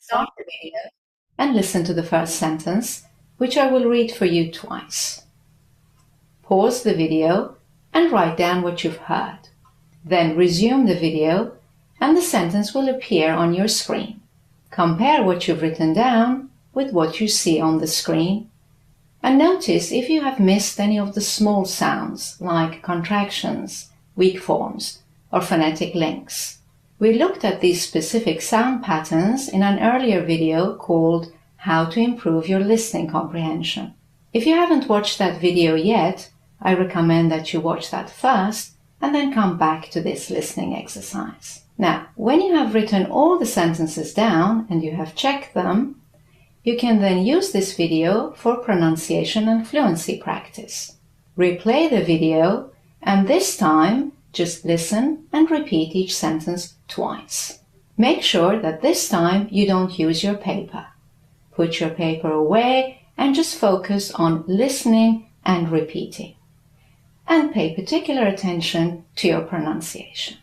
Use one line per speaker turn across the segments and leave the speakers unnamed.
start the video and listen to the first sentence, which I will read for you twice. Pause the video and write down what you've heard. Then resume the video and the sentence will appear on your screen. Compare what you've written down with what you see on the screen and notice if you have missed any of the small sounds like contractions, weak forms, or phonetic links. We looked at these specific sound patterns in an earlier video called How to Improve Your Listening Comprehension. If you haven't watched that video yet, I recommend that you watch that first and then come back to this listening exercise. Now, when you have written all the sentences down and you have checked them, you can then use this video for pronunciation and fluency practice. Replay the video and this time just listen and repeat each sentence twice. Make sure that this time you don't use your paper. Put your paper away and just focus on listening and repeating. And pay particular attention to your pronunciation.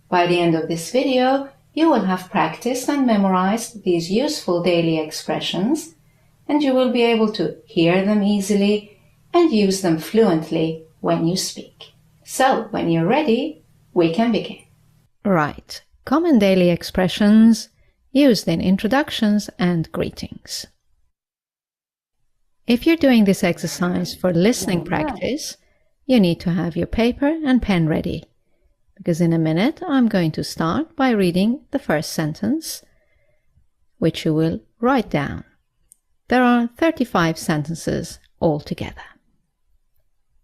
By the end of this video, you will have practiced and memorized these useful daily expressions, and you will be able to hear them easily and use them fluently when you speak. So, when you're ready, we can begin. Right. Common daily expressions used in introductions and greetings. If you're doing this exercise for listening practice, you need to have your paper and pen ready, because in a minute I'm going to start by reading the first sentence, which you will write down. There are 35 sentences altogether.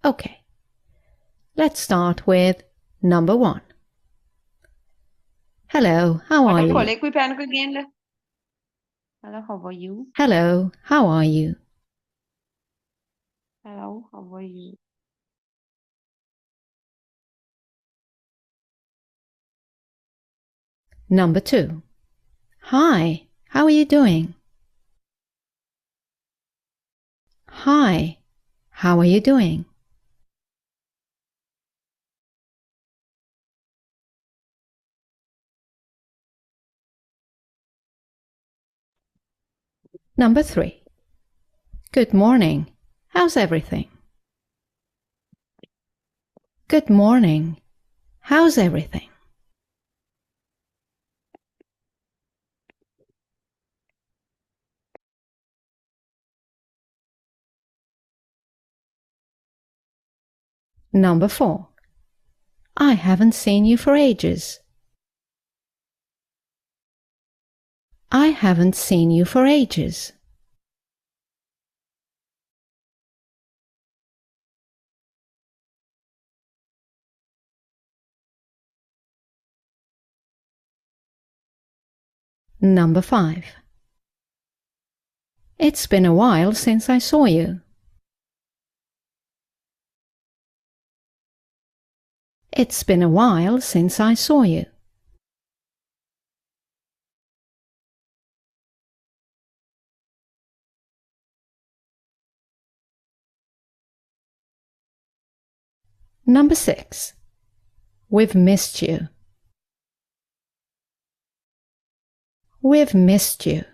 Okay, let's start with number 1. Hello, how are you?
Hello, how are you?
Hello, how are you?
Hello, how are you?
Number 2. Hi, how are you doing? Hi, how are you doing? Number 3. Good morning, how's everything? Good morning, how's everything? Number 4. I haven't seen you for ages. I haven't seen you for ages. Number 5. It's been a while since I saw you. It's been a while since I saw you. Number 6. We've missed you. We've missed you.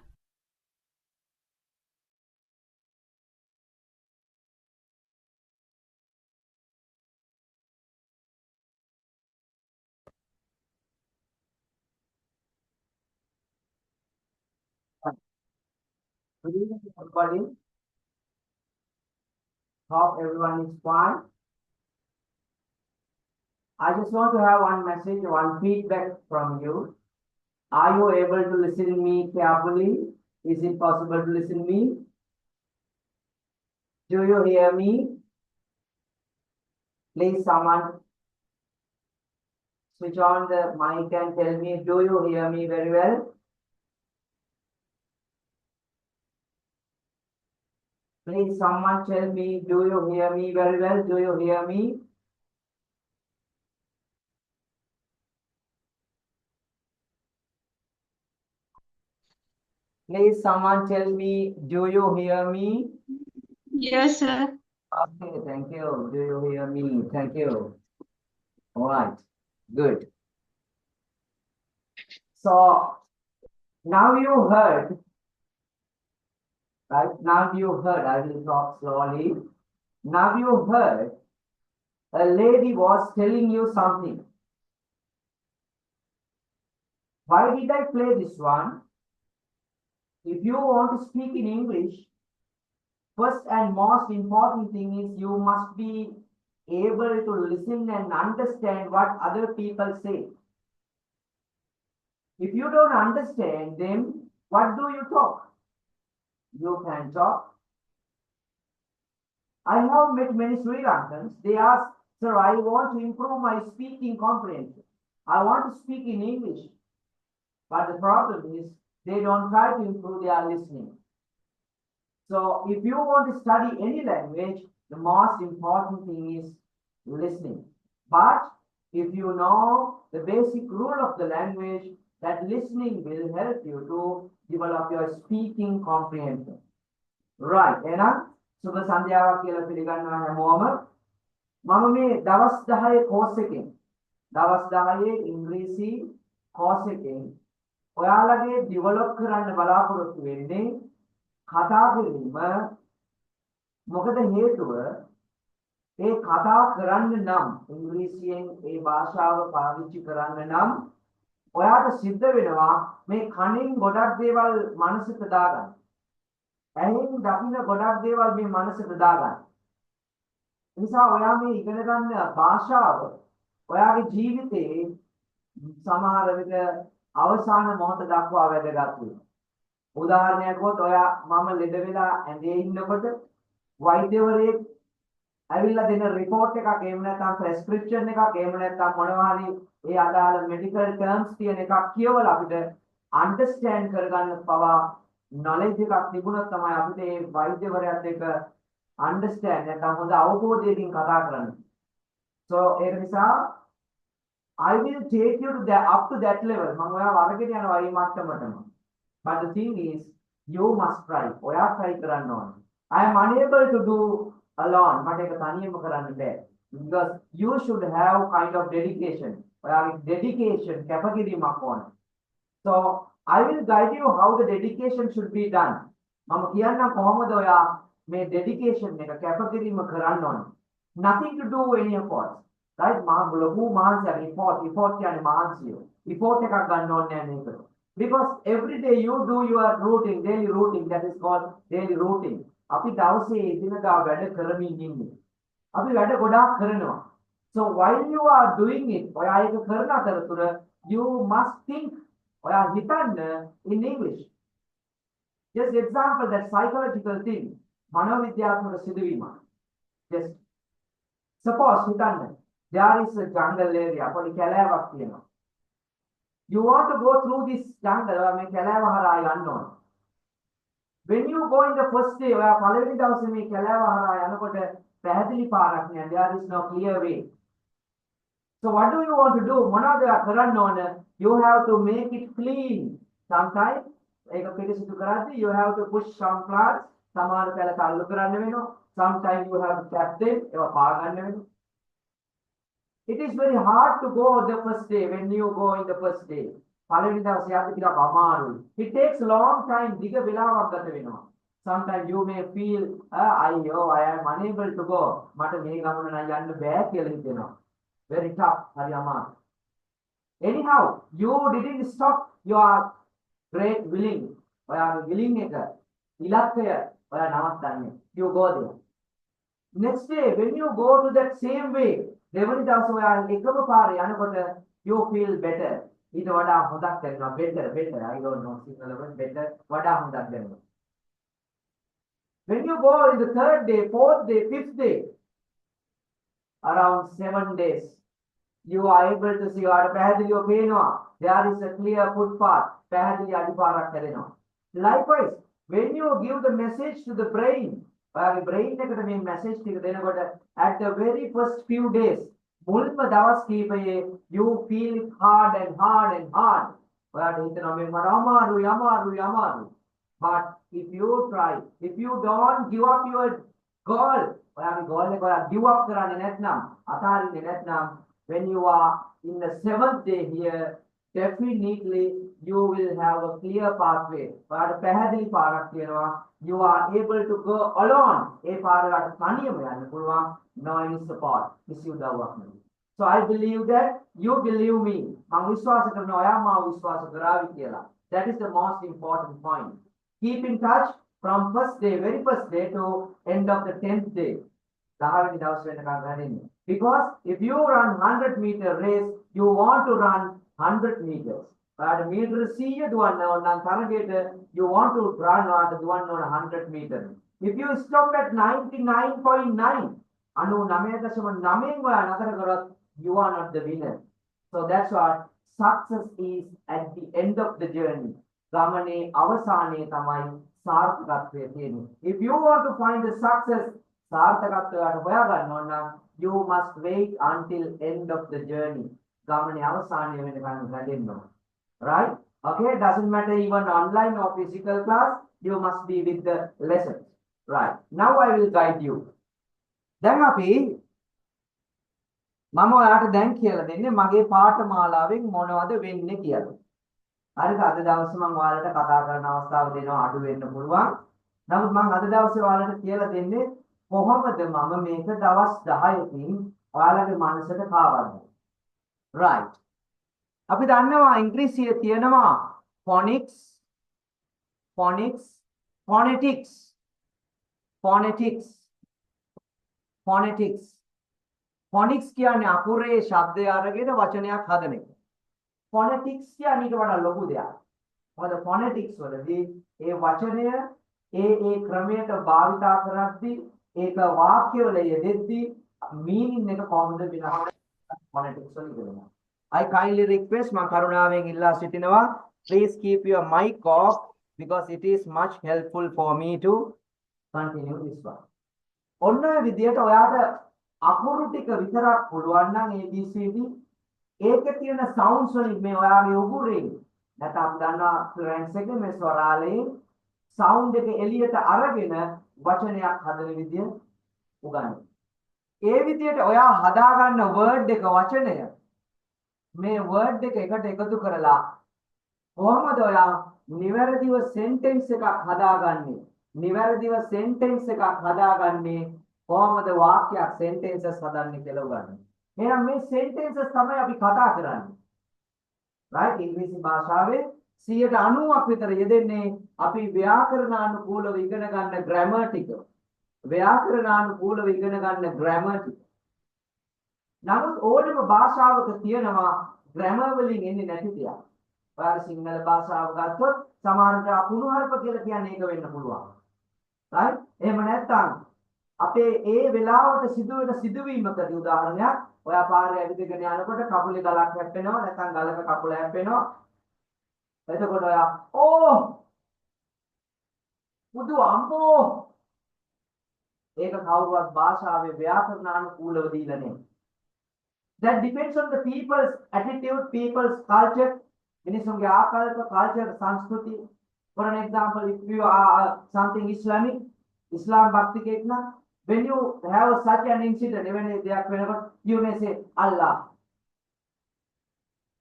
Good evening, everybody. Hope everyone is fine. I just want to have one message, one feedback from you. Are you able to listen to me carefully? Is it possible to listen to me? Do you hear me? Please, someone switch on the mic and tell me, do you hear me very well? Please, someone tell me, do you hear me very well? Do you hear me? Please, someone tell me, do you hear me?
Yes, sir.
Okay, thank you. Do you hear me? Thank you. All right, good. So Now you heard, right? Now you heard, I will talk slowly. Now you heard a lady was telling you something. Why did I play this one? If you want to speak in English, first and most important thing is you must be able to listen and understand what other people say. If you don't understand them, what do you talk? You can talk. I have met many Sri Lankans. They ask, sir, I want to improve my speaking comprehension. I want to speak in English. But the problem is they don't try to improve their listening. So if you want to study any language, the most important thing is listening. But if you know the basic rule of the language, that listening will help you to develop your speaking comprehension. Right, එහෙනම් සුබ සන්ධ්‍යාවක් කියලා පිළිගන්නවා හැමෝම. මම මේ දවස් 10 course එකෙන් දවස් 10 ඉංග්‍රීසි කෝස් එකෙන් ඔයාලගේ ඩෙවලොප් කරන්න බලාපොරොත්තු වෙන්නේ කතා කිරීම. මොකද හේතුව ඒ කතා කරන්න නම් ඉංග්‍රීසියෙන් ඒ භාෂාව පාවිච්චි කරන්න නම් ඔයාට සිද්ධ වෙනවා මේ කනින් ගොඩක් දේවල් මනසට දාගන්න. ඇහෙන් දකින්න ගොඩක් දේවල් මේ මනසට දාගන්න. ඒ නිසා ඔයා මේ ඉගෙන ගන්න භාෂාව ඔයාගේ ජීවිතේ සමහර විට අවසාන මොහොත දක්වා වැදගත් වෙනවා. උදාහරණයක් වොත් ඔයා මම ලෙඩ වෙලා ඇඳේ ඉන්නකොට වෛද්‍යවරයෙක් ඇවිල්ලා දෙන රිපෝට් එකක් එහෙම නැත්නම් ප්‍රෙස්ක්‍රිප්ෂන් එකක් එහෙම නැත්නම් මොනවා හරි ඒ අදාළ මෙඩිකල් ටර්ම්ස් තියෙන එකක් කියවලා අපිට අන්ඩර්ස්ටෑන්ඩ් කරගන්න පවා knowledge එකක් තිබුණොත් තමයි අපිට මේ වෛද්‍යවරයාත් එක්ක understand නැත්නම් හොඳ අවබෝධයකින් කතා කරන්න. So ඒක නිසා I will take you to that up to that level. මම ඔයාව අරගෙන යනවා මේ මට්ටමටම. But the thing is you must try. ඔයා try කරන්න ඕනේ. I am unable to do alone. මට ඒක තනියම කරන්න බෑ. Because you should have kind of dedication. ඔයාගේ dedication කැපකිරීමක් ඕනේ. So I will guide you how the dedication should be done. මම කියන්නම් කොහොමද ඔයා මේ dedication එක කැපකිරීම කරන්න ඕනේ. Nothing to do any effort. Right? මා ලොකු මහන්සියක් effort කියන්නේ මහන්සිය. effort එකක් ගන්න ඕනේ නෑ මේකට. Because every day you do your routine, daily routine, that is called daily routine. අපි දවසේ එදිනදා වැඩ කරමින් ඉන්නේ. අපි වැඩ ගොඩාක් කරනවා. So while you are doing it, ඔයා ඒක කරන අතරතුර you must think. ඔයා හිතන්න in English. Just example that psychological thing. මනෝවිද්‍යාත්මක සිදුවීමක්. Just suppose හිතන්න there is a jungle area. පොඩි කැලෑවක් තියෙනවා. You want to go through this jungle. ඔයා මේ කැලෑව හරහා යන්න ඕන. When you go in the first day, ඔයා පළවෙනි දවසේ මේ කැලෑව හරහා යනකොට පැහැදිලි පාරක් නෑ. There is no clear way. So what do you want to do? මොනවද ඔයා කරන්න ඕන? You have to make it clean. Sometimes ඒක පිළිසිදු කරද්දී you have to push some plants. සමහර පැල තල්ලු කරන්න වෙනවා. Sometimes you have to tap them. ඒවා පා ගන්න වෙනවා. It is very hard to go the first day when you go in the first day. පළවෙනි දවසේ යද්දී ටිකක් අමාරුයි. It takes long time. දිග වෙලාවක් ගත වෙනවා. Sometimes you may feel I am unable to go. මට මේ ගමන නම් යන්න බෑ කියලා හිතෙනවා. Very tough. හරි අමාරු. Anyhow, you didn't stop your great willing. ඔයාගේ willing එක ඉලක්කය ඔයා නවත්තන්නේ. You go there. Next day when you go to that same way, දෙවනි දවසේ ඔයා එකම පාරේ යනකොට you feel better. ඊට වඩා හොඳක් දැනෙනවා. better. I don't know signal word better. වඩා හොඳක් දැනෙනවා. When you go in the third day, fourth day, fifth day, around 7 days, you are able to see or පැහැදිලිව පේනවා. There is a clear footpath. පැහැදිලි අඩිපාරක් හැදෙනවා. Likewise, when you give the message to the brain, ඔයාගේ brain එකට මේ message ටික දෙනකොට at the very first few days, මුල්ම දවස් කීපයේ you feel it hard. ඔයාට හිතෙනවා මේ මට අමාරුයි. But if you try, if you don't give up your goal, ඔයාගේ goal එක ඔයා give up කරන්නේ නැත්නම්, අතාරින්නේ නැත්නම්, when you are in the 7th day here, definitely you will have a clear pathway. But පැහැදිලි පාරක් තියෙනවා. You are able to go alone. ඒ පාරකට තනියම යන්න පුළුවන්. No any support. කිසි උදව්වක් නෙවෙයි. So I believe that you believe me. මම විශ්වාස කරනවා ඔයා මාව විශ්වාස කරાવી කියලා. That is the most important point. Keep in touch from very first day to end of the 10th day. 10 වෙනි දවස් වෙනකන් ගනින්න. Because if you run 100-meter race, you want to run 100 meters. But meter 100 දුවන්න ඕන නම් තරගයට you want to run දුවන්න ඕන 100 meter. If you stop at 99.9, 99.9 ඔයා නතර කරොත් you are not the winner. So that's what success is at the end of the journey. ගමනේ අවසානයේ තමයි සාර්ථකත්වය තියෙන්නේ. If you want to find the success, සාර්ථකත්වයට හොයාගන්න ඕන නම් you must wait until end of the journey. ගමනේ අවසානයේ වෙනකන් රැඳෙන්න ඕන. Right? Okay, doesn't matter even online or physical class, you must be with the lessons. Right. Now I will guide you. දැන් අපි මම ඔයාලට දැන් කියලා දෙන්නේ මගේ පාඨමාලාවෙන් මොනවද වෙන්නේ කියලා. හරිද? අද දවසේ මම ඔයාලට කතා කරන අවස්ථාව දෙනවා අඩු වෙන්න පුළුවන්. නමුත් මම අද දවසේ ඔයාලට කියලා දෙන්නේ කොහොමද මම මේක දවස් 10කින් ඔයාලගේ මනසට කාවන්නේ. Right. අපි දන්නවා ඉංග්‍රීසියේ තියෙනවා phonics, phonics, phonetics, phonetics, phonetics. phonics කියන්නේ අකුරේ ශබ්දය අරගෙන වචනයක් හදන එක. phonetics කියන්නේ ඊට වඩා ලොකු දෙයක්. මොකද phonetics වලදී ඒ වචනය ඒ ක්‍රමයට භාවිතා කරද්දී ඒක වාක්‍යවල යෙදෙද්දී meaning එක කොහොමද වෙනස් phonetics වල ඉගෙනගන්න. I kindly request මම කරුණාවෙන් ඉල්ලා සිටිනවා please keep your mic off because it is much helpful for me to continue this one. ඔන්න ඔය විදියට ඔයාට අකුරු ටික විතරක් පුළුවන් නම් ABCD ඒකේ තියෙන sounds වලින් මේ ඔයාගේ උගුරේ නැත්නම් අපි දන්නවා ෆ්ලුරෙන්ස් එකේ මේ ස්වරාලේ sound එක එළියට අරගෙන වචනයක් හදන විදිය උගන්වනවා. ඒ විදියට ඔයා හදාගන්න word එක වචනය මේ word එක එකට එකතු කරලා කොහොමද ඔයා නිවැරදිව sentence එකක් හදාගන්නේ? නිවැරදිව sentence එකක් හදාගන්නේ කොහොමද වාක්‍යයක් sentences හදන්නේ කියලා උගන්වනවා. එහෙනම් මේ sentences තමයි අපි කතා කරන්නේ. right? ඉංග්‍රීසි භාෂාවේ 90%ක් විතර යෙදෙන්නේ අපි ව්‍යාකරණානුකූලව ඉගෙන ගන්න grammar ටික. ව්‍යාකරණානුකූලව ඉගෙන ගන්න grammar ටික. නමුත් ඕනම භාෂාවක තියෙනවා grammar වලින් එන්නේ නැති තියක්. ඔයාලා සිංහල භාෂාව ගත්තොත් සමානට කුණුහරුප කියලා කියන්නේ ඒක වෙන්න පුළුවන්. right? එහෙම නැත්නම් අපේ ඒ වෙලාවට සිදුවෙන සිදුවීමකදී උදාහරණයක් ඔයා පාරේ ඇවිදගෙන යනකොට කකුලේ ගලක් හැප්පෙනවා නැත්නම් ගලක කකුල හැප්පෙනවා. එතකොට ඔයා ඕ බුදු අම්මෝ ඒක කවුරුවත් භාෂාවේ ව්‍යාකරණානුකූලව දීලා නැහැ. That depends on the people's attitude, people's culture. මිනිසුන්ගේ ආකල්ප, culture, සංස්කෘති. For an example, if you are something Islamic, Islam bhakti kekna, when you have such an incident, even if they are whenever, you may say Allah.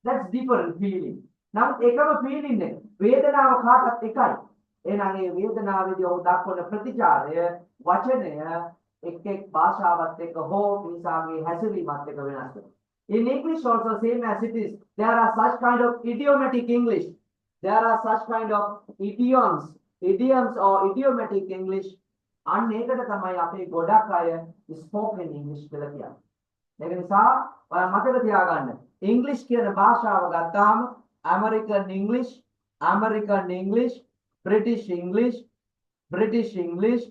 That's different feeling. Now, ekama feeling ne වේදනාව කාටත් එකයි. එහෙනම් මේ වේදනාවේදී ඔහු දක්වන ප්‍රතිචාරය, වචනය එක් භාෂාවත් එක්ක හෝ මිනිසාගේ හැසිරීමත් එක්ක වෙනස් වෙනවා. In English also same as it is. There are such kind of idiomatic English. There are such kind of idioms or idiomatic English. අන්න ඒකට තමයි අපේ ගොඩක් අය spoken English කියලා කියන්නේ. ඒක නිසා ඔයා මතක තියාගන්න. English කියන භාෂාව ගත්තාම American English, British English,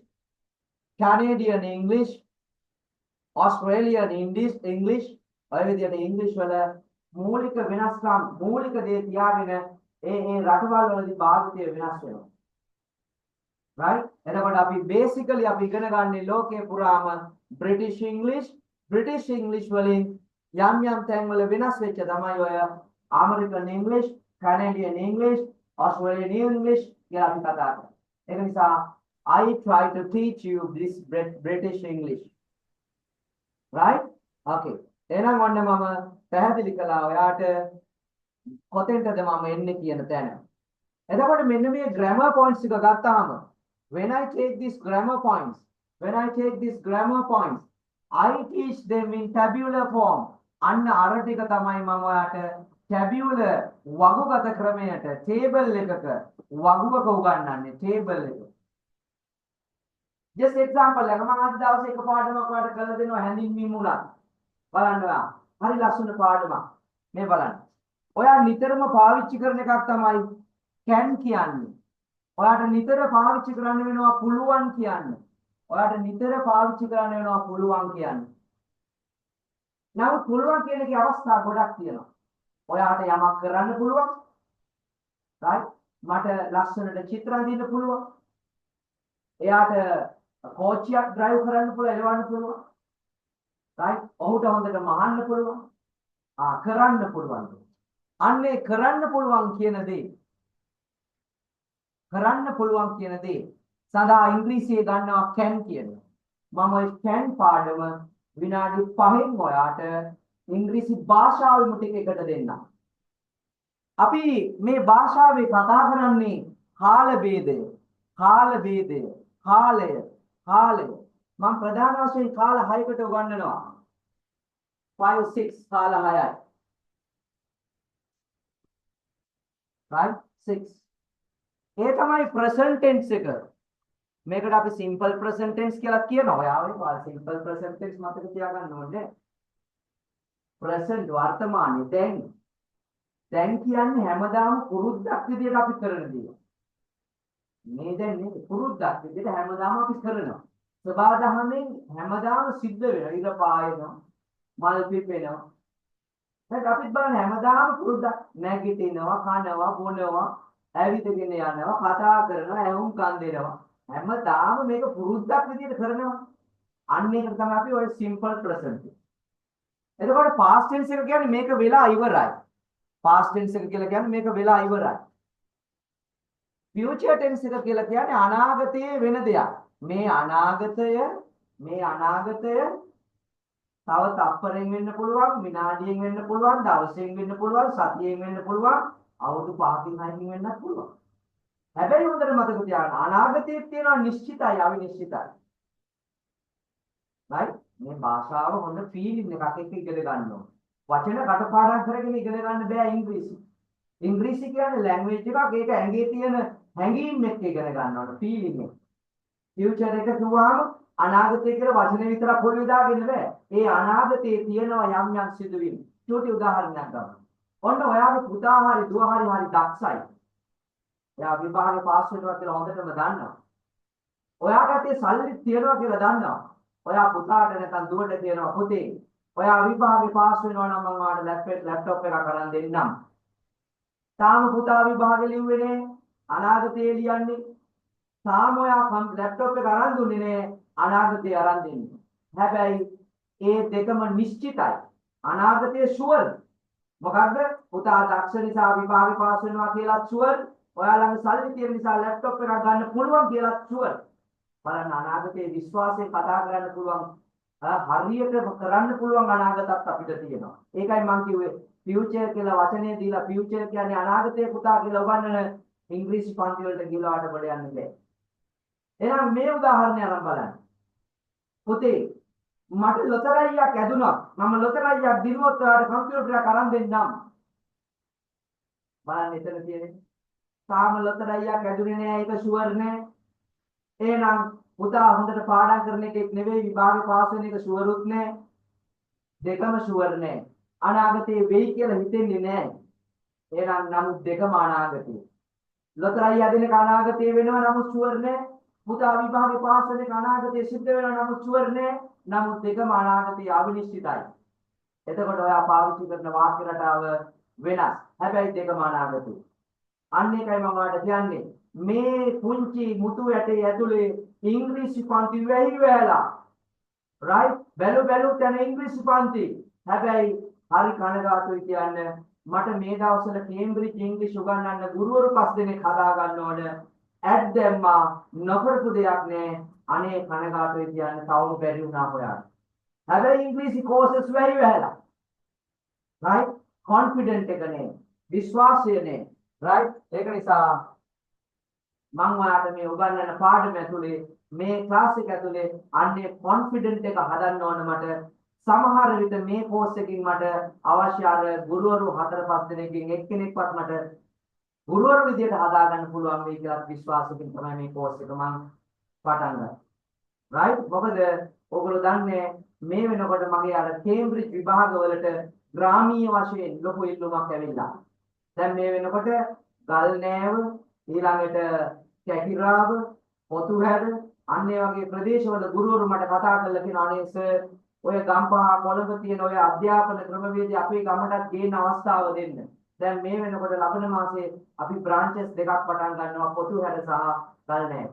Canadian English, Australian English, ඔය විදිහට English වල මූලික වෙනස්කම් මූලික දේ තියාගෙන ඒ රටවල් වලදී භාවිතය වෙනස් වෙනවා. right? එතකොට අපි basically අපි ඉගෙන ගන්න ලෝකේ පුරාම British English වලින් යම් තැන් වල වෙනස් වෙච්ච තමයි ඔය American English, Canadian English, Australian English කියලා අපි කතා කරන්නේ. ඒක නිසා I try to teach you this British English. Right? Okay. එහෙනම් ඔන්න මම පැහැදිලි කළා ඔයාට කොතෙන්ටද මම එන්නේ කියන තැන. එතකොට මෙන්න මේ grammar points එක ගත්තාම when I take these grammar points I teach them in tabular form. අන්න අර ටික තමයි මම ඔයාට tabular වගුගත ක්‍රමයට table එකක වගුවක උගන්වන්නේ table එක. just example එක මම අද දවසේ එක පාඩමක් ඔයාලට කරලා දෙනවා හැඳින්වීම උනත්. බලන්න ඔයා. හරි ලස්සන පාඩමක්. මේ බලන්න. ඔයා නිතරම පාවිච්චි කරන එකක් තමයි can කියන්නේ. ඔයාට නිතර පාවිච්චි කරන්න වෙනවා පුළුවන් කියන්නේ. ඔයාට නිතර පාවිච්චි කරන්න වෙනවා පුළුවන් කියන්නේ. නමුත් පුළුවන් කියන එකේ අවස්ථා ගොඩක් තියෙනවා. ඔයාට යමක් කරන්න පුළුවන්. right? මට ලස්සනට චිත්‍ර අඳින්න පුළුවන්. එයාට කෝච්චියක් drive කරන්න පුළුවන්, එලවන්න පුළුවන්. right? ඔහුට හොඳට මහන්න පුළුවන්. කරන්න පුළුවන්. අන්නේ කරන්න පුළුවන් කියන දේ සඳහා ඉංග්‍රීසියේ ගන්නවා can කියනවා. මම ඔය can පාඩම විනාඩි 5න් ඔයාට ඉංග්‍රීසි භාෂාවෙම ටික එකට දෙන්නම්. අපි මේ භාෂාවේ කතා කරන්නේ කාල ભેදය. මම ප්‍රධාන වශයෙන් කාල 6කට උගන්වනවා. 5 6 කාල 6යි. right 6 ඒ තමයි present tense එක. මේකට අපි simple present tense කියලා කියනවා. ඔයාලා simple present tense මතක තියාගන්න ඕනේ. present වර්තමානයේ දැන් කියන්නේ හැමදාම පුරුද්දක් විදියට අපි කරන දේ. මේ දැන් නේ පුරුද්දක් විදියට හැමදාම අපි කරනවා. සබාදහමෙන් හැමදාම සිද්ධ වෙනවා. ඉර පායනවා, මල් පිපෙනවා. දැන් අපිත් බලන්න හැමදාම පුරුද්දක් නැගිටිනවා, කනවා, බොනවා, ඇවිදගෙන යනවා, කතා කරනවා, ඇහුම් කන් දෙනවා. හැමදාම මේක පුරුද්දක් විදියට කරනවා. අන්න ඒක තමයි අපි ඔය simple present. එතකොට past tense එක කියන්නේ මේක වෙලා ඉවරයි. past tense එක කියලා කියන්නේ මේක වෙලා ඉවරයි. future tense එක කියලා කියන්නේ අනාගතයේ වෙන දෙයක්. මේ අනාගතය තව තප්පරෙන් වෙන්න පුළුවන්, විනාඩියෙන් වෙන්න පුළුවන්, දවසෙන් වෙන්න පුළුවන්, සතියෙන් වෙන්න පුළුවන්, අවුරුදු 5කින් 6කින් වෙන්නත් පුළුවන්. හැබැයි හොඳට මතක තියාගන්න අනාගතයේ තියෙනවා නිශ්චිතයි අවිනිශ්චිතයි. right? මේ භාෂාව හොඳ ෆීලිං එකක් එක්ක ඉගෙන ගන්න ඕනේ. වචන කටපාඩම් කරගෙන ඉගෙන ගන්න බෑ ඉංග්‍රීසි. ඉංග්‍රීසි කියන්නේ ලැන්ග්වේජ් එකක්. ඒක ඇඟේ තියෙන හැඟීම් එක්ක ඉගෙන ගන්න ඕනේ ෆීලිං එක. ෆියුචර් එක කිව්වම අනාගතය කියලා වචන විතරක් පොඩි දාගෙන බෑ. ඒ අනාගතයේ තියෙනවා යම් සිදුවීම්. චූටි උදාහරණයක් ගන්න. ඔන්න ඔයාගේ පුතා හරි දුව හරි දක්ෂයි. එයා විභාගේ පාස් වෙනවා කියලා හොඳටම දන්නවා. ඔයාට ඒ සල්ලි තියනවා කියලා දන්නවා. ඔයා පුතාට නැත්නම් දුවට කියනවා පුතේ ඔයා විභාගේ පාස් වෙනවා නම් මම ඔයාලට ලැප්ටොප් එකක් අරන් දෙන්නම්. තාම පුතා විභාගේ ලිව්වේ නෑ. අනාගතේ ලියන්නේ. තාම ඔයා ලැප්ටොප් එක අරන් දුන්නේ නෑ. අනාගතේ අරන් දෙන්නේ. හැබැයි ඒ දෙකම නිශ්චිතයි. අනාගතයේ ෂුවර්. මොකද්ද? පුතා දක්ෂ නිසා විභාගේ පාස් වෙනවා කියලා ෂුවර්. ඔයා ළඟ සල්ලි තියෙන නිසා ලැප්ටොප් එකක් ගන්න පුළුවන් කියලා ෂුවර්. බලන්න අනාගතයේ විශ්වාසයෙන් කතා කරන්න පුළුවන් හරියට කරන්න පුළුවන් අනාගතයක් අපිට තියෙනවා. ඒකයි මම කිව්වේ ෆියුචර් කියලා වචනේ දීලා ෆියුචර් කියන්නේ අනාගතයේ පුතා කියලා උගන්වන ඉංග්‍රීසි පන්ති වලට ගිහලා ආට බඩ යන්න බෑ. එහෙනම් මේ උදාහරණය අරන් බලන්න. පුතේ මට ලොතරැයියක් ඇදුනොත් මම ලොතරැයියක් දිනුවොත් ඔයාලට කම්පියුටරයක් අරන් දෙන්නම්. බලන්න එතන තියෙන්නේ. තාම ලොතරැයියක් ඇදුනේ නෑ ඒක ෂුවර් නෑ. එහෙනම් පුතා හොඳට පාඩම් කරන එකෙක් නෙවෙයි විභාගේ පාස් වෙන එක ෂුවරුත් නෑ. දෙකම ෂුවර් නෑ. අනාගතේ වෙයි කියලා හිතෙන්නේ නෑ. එහෙනම් නමුත් දෙකම අනාගතේ. ලොතරැයි ඇදෙන අනාගතේ වෙනවා නමුත් ෂුවර් නෑ. පුතා විභාගේ පාස් වෙන එක අනාගතේ සිද්ධ වෙනවා නමුත් ෂුවර් නෑ. නමුත් දෙකම අනාගතේ අවිනිශ්චිතයි. එතකොට ඔයා පාවිච්චි කරන වාක්‍ය රටාව වෙනස්. හැබැයි දෙකම අනාගතේ. අන්න ඒකයි මම ඔයාලට කියන්නේ. මේ පුංචි මුතු ඇටේ ඇතුලේ ඉංග්‍රීසි පන්ති වෙයි වෙලා right බැලු තැන ඉංග්‍රීසි පන්ති හැබැයි හරි කනගාටුයි කියන්නේ මට මේ දවස්වල කේම්බ්‍රිජ් ඉංග්‍රීසි උගන්වන්න ගුරුවරු 5 දෙනෙක් හදා ගන්න ඕන ඇඩ් දැම්මා නොකරපු දෙයක් නෑ අනේ කනගාටුයි කියන්නේ තවම බැරි වුණා හොයන්න හැබැයි ඉංග්‍රීසි කෝසස් වෙයි වෙලා right confident එක නේ විශ්වාසය නේ. right? ඒක නිසා මම ඔයාලට මේ උගන්වන පාඩම ඇතුලේ මේ ක්ලාස් එක ඇතුලේ අන්නේ කොන්ෆිඩන්ට් එක හදන්න ඕන මට. සමහර විට මේ කෝස් එකකින් මට අවශ්‍ය අර ගුරුවරු 4-5 දෙනෙක්ගෙන් එක්කෙනෙක්වත් මට ගුරුවරු විදියට හදාගන්න පුළුවන් වෙයි කියලා විශ්වාසකින් තමයි මේ කෝස් එක මම පටන් ගන්නේ. right? මොකද ඔයගොල්ලෝ දන්නේ මේ වෙනකොට මගේ අර කේම්බ්‍රිජ් විභාගවලට ග්‍රාමීය වශයෙන් ලොකු ඉල්ලුමක් ඇවිල්ලා. දැන් මේ වෙනකොට ගල් නෑව ඊළඟට කැකිරාව පොතුහැර අන්න ඒ වගේ ප්‍රදේශවල ගුරුවරු මට කතා කරලා කියන අනේ සර් ඔය ගම්පහ කොළඹ තියෙන ඔය අධ්‍යාපන ක්‍රමවේදී අපේ ගමටත් ගේන අවස්ථාව දෙන්න. දැන් මේ වෙනකොට ලබන මාසේ අපි බ්‍රාන්චස් දෙකක් පටන් ගන්නවා පොතුහැර සහ ගල්නෑව.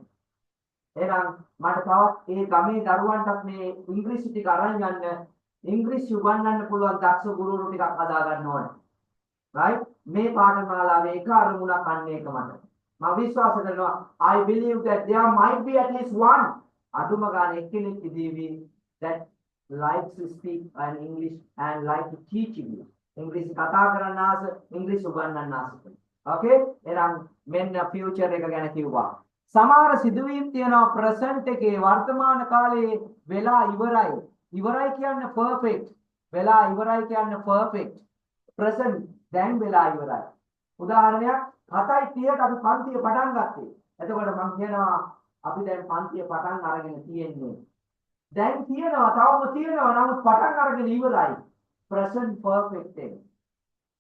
එහෙනම් මට තවත් ඒ ගමේ දරුවන්ටත් මේ ඉංග්‍රීසි ටික අරන් යන්න ඉංග්‍රීසි උගන්වන්න පුළුවන් දක්ෂ ගුරුවරු ටිකක් හදා ගන්න ඕනේ. right? මේ පාඨමාලාවේ එක අරමුණක් අන්න ඒක මට. මම විශ්වාස කරනවා I believe that there might be at least one අඩුම ගානේ එක්කෙනෙක් ඉදීවි that likes to speak an English and like to teach English. ඉංග්‍රීසි කතා කරන්න ආස, ඉංග්‍රීසි උගන්වන්න ආස. okay? එහෙනම් මෙන්න future එක ගැන කිව්වා. සමහර සිදුවීම් තියෙනවා present එකේ වර්තමාන කාලයේ වෙලා ඉවරයි. ඉවරයි කියන්නේ perfect. වෙලා ඉවරයි කියන්නේ perfect. present දැන් වෙලා ඉවරයි. උදාහරණයක් 7:30ට අපි පන්තිය පටන් ගත්තේ. එතකොට මම කියනවා අපි දැන් පන්තිය පටන් අරගෙන තියෙන්නේ. දැන් තියෙනවා තවම තියෙනවා නමුත් පටන් අරගෙන ඉවරයි. present perfect එක.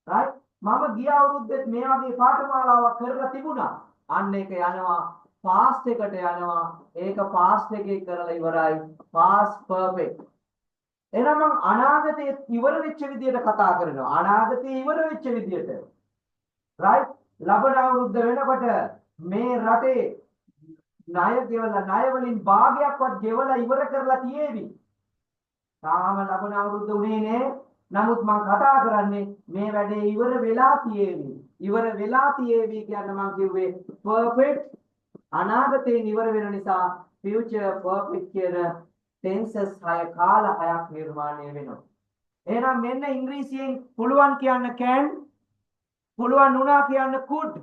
right? මම ගිය අවුරුද්දෙත් මේ වගේ පාඨමාලාවක් කරලා තිබුණා. අන්න ඒක යනවා past එකට යනවා. ඒක past එකේ කරලා ඉවරයි. past perfect. එහෙනම් මම අනාගතයේ ඉවර වෙච්ච විදියට කතා කරනවා. අනාගතයේ ඉවර වෙච්ච විදියට. right? ලබන අවුරුද්ද වෙනකොට මේ රටේ ණය ගෙවලා ණය වලින් භාගයක්වත් ගෙවලා ඉවර කරලා තියේවි. තාම ලබන අවුරුද්ද උනේ නෑ. නමුත් මම කතා කරන්නේ මේ වැඩේ ඉවර වෙලා තියේවි. ඉවර වෙලා තියේවි කියන්නේ මම කිව්වේ perfect අනාගතයෙන් ඉවර වෙන නිසා future perfect කියන tenses 6 කාල 6ක් නිර්මාණය වෙනවා. එහෙනම් මෙන්න ඉංග්‍රීසියෙන් පුළුවන් කියන්න can, පුළුවන් වුණා කියන්න could.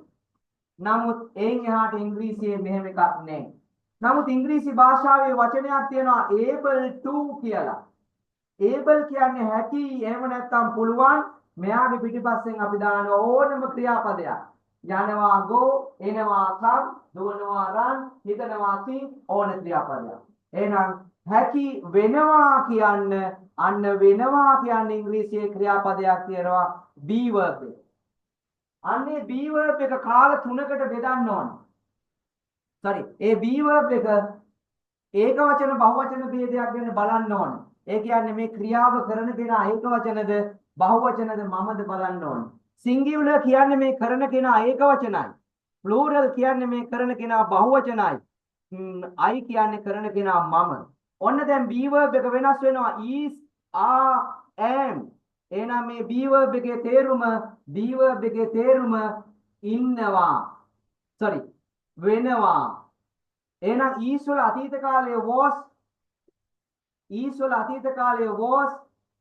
නමුත් එයින් එහාට ඉංග්‍රීසියේ මෙහෙම එකක් නැහැ. නමුත් ඉංග්‍රීසි භාෂාවේ වචනයක් තියෙනවා able to කියලා. able කියන්නේ හැකි, එහෙම නැත්නම් පුළුවන්. මෙයාගේ පිටිපස්සෙන් අපි දාන ඕනම ක්‍රියාපදයක්. යනවා go, එනවා come, දුවනවා run, හිතනවා think ඕන ක්‍රියාපදයක්. එහෙනම් හැකි වෙනවා කියන්න අන්න වෙනවා කියන්නේ ඉංග්‍රීසියේ ක්‍රියාපදයක් තියෙනවා be verb එක. අන්නේ be verb එක කාල තුනකට බෙදන්න ඕන. sorry, ඒ be verb එක ඒක වචන බහුවචන ભેදයක් ගැන බලන්න ඕන. ඒ කියන්නේ මේ ක්‍රියාව කරන කෙනා ඒක වචනද බහුවචනද මමද බලන්න ඕන. singular කියන්නේ මේ කරන කෙනා ඒක වචනයි. plural කියන්නේ මේ කරන කෙනා බහුවචනයි. I කියන්නේ කරන කෙනා මම. ඔන්න දැන් be verb එක වෙනස් වෙනවා is, are, am. එහෙනම් මේ be verb එකේ තේරුම ඉන්නවා. sorry, වෙනවා. එහෙනම් is වල අතීත කාලයේ was, is වල අතීත කාලයේ was,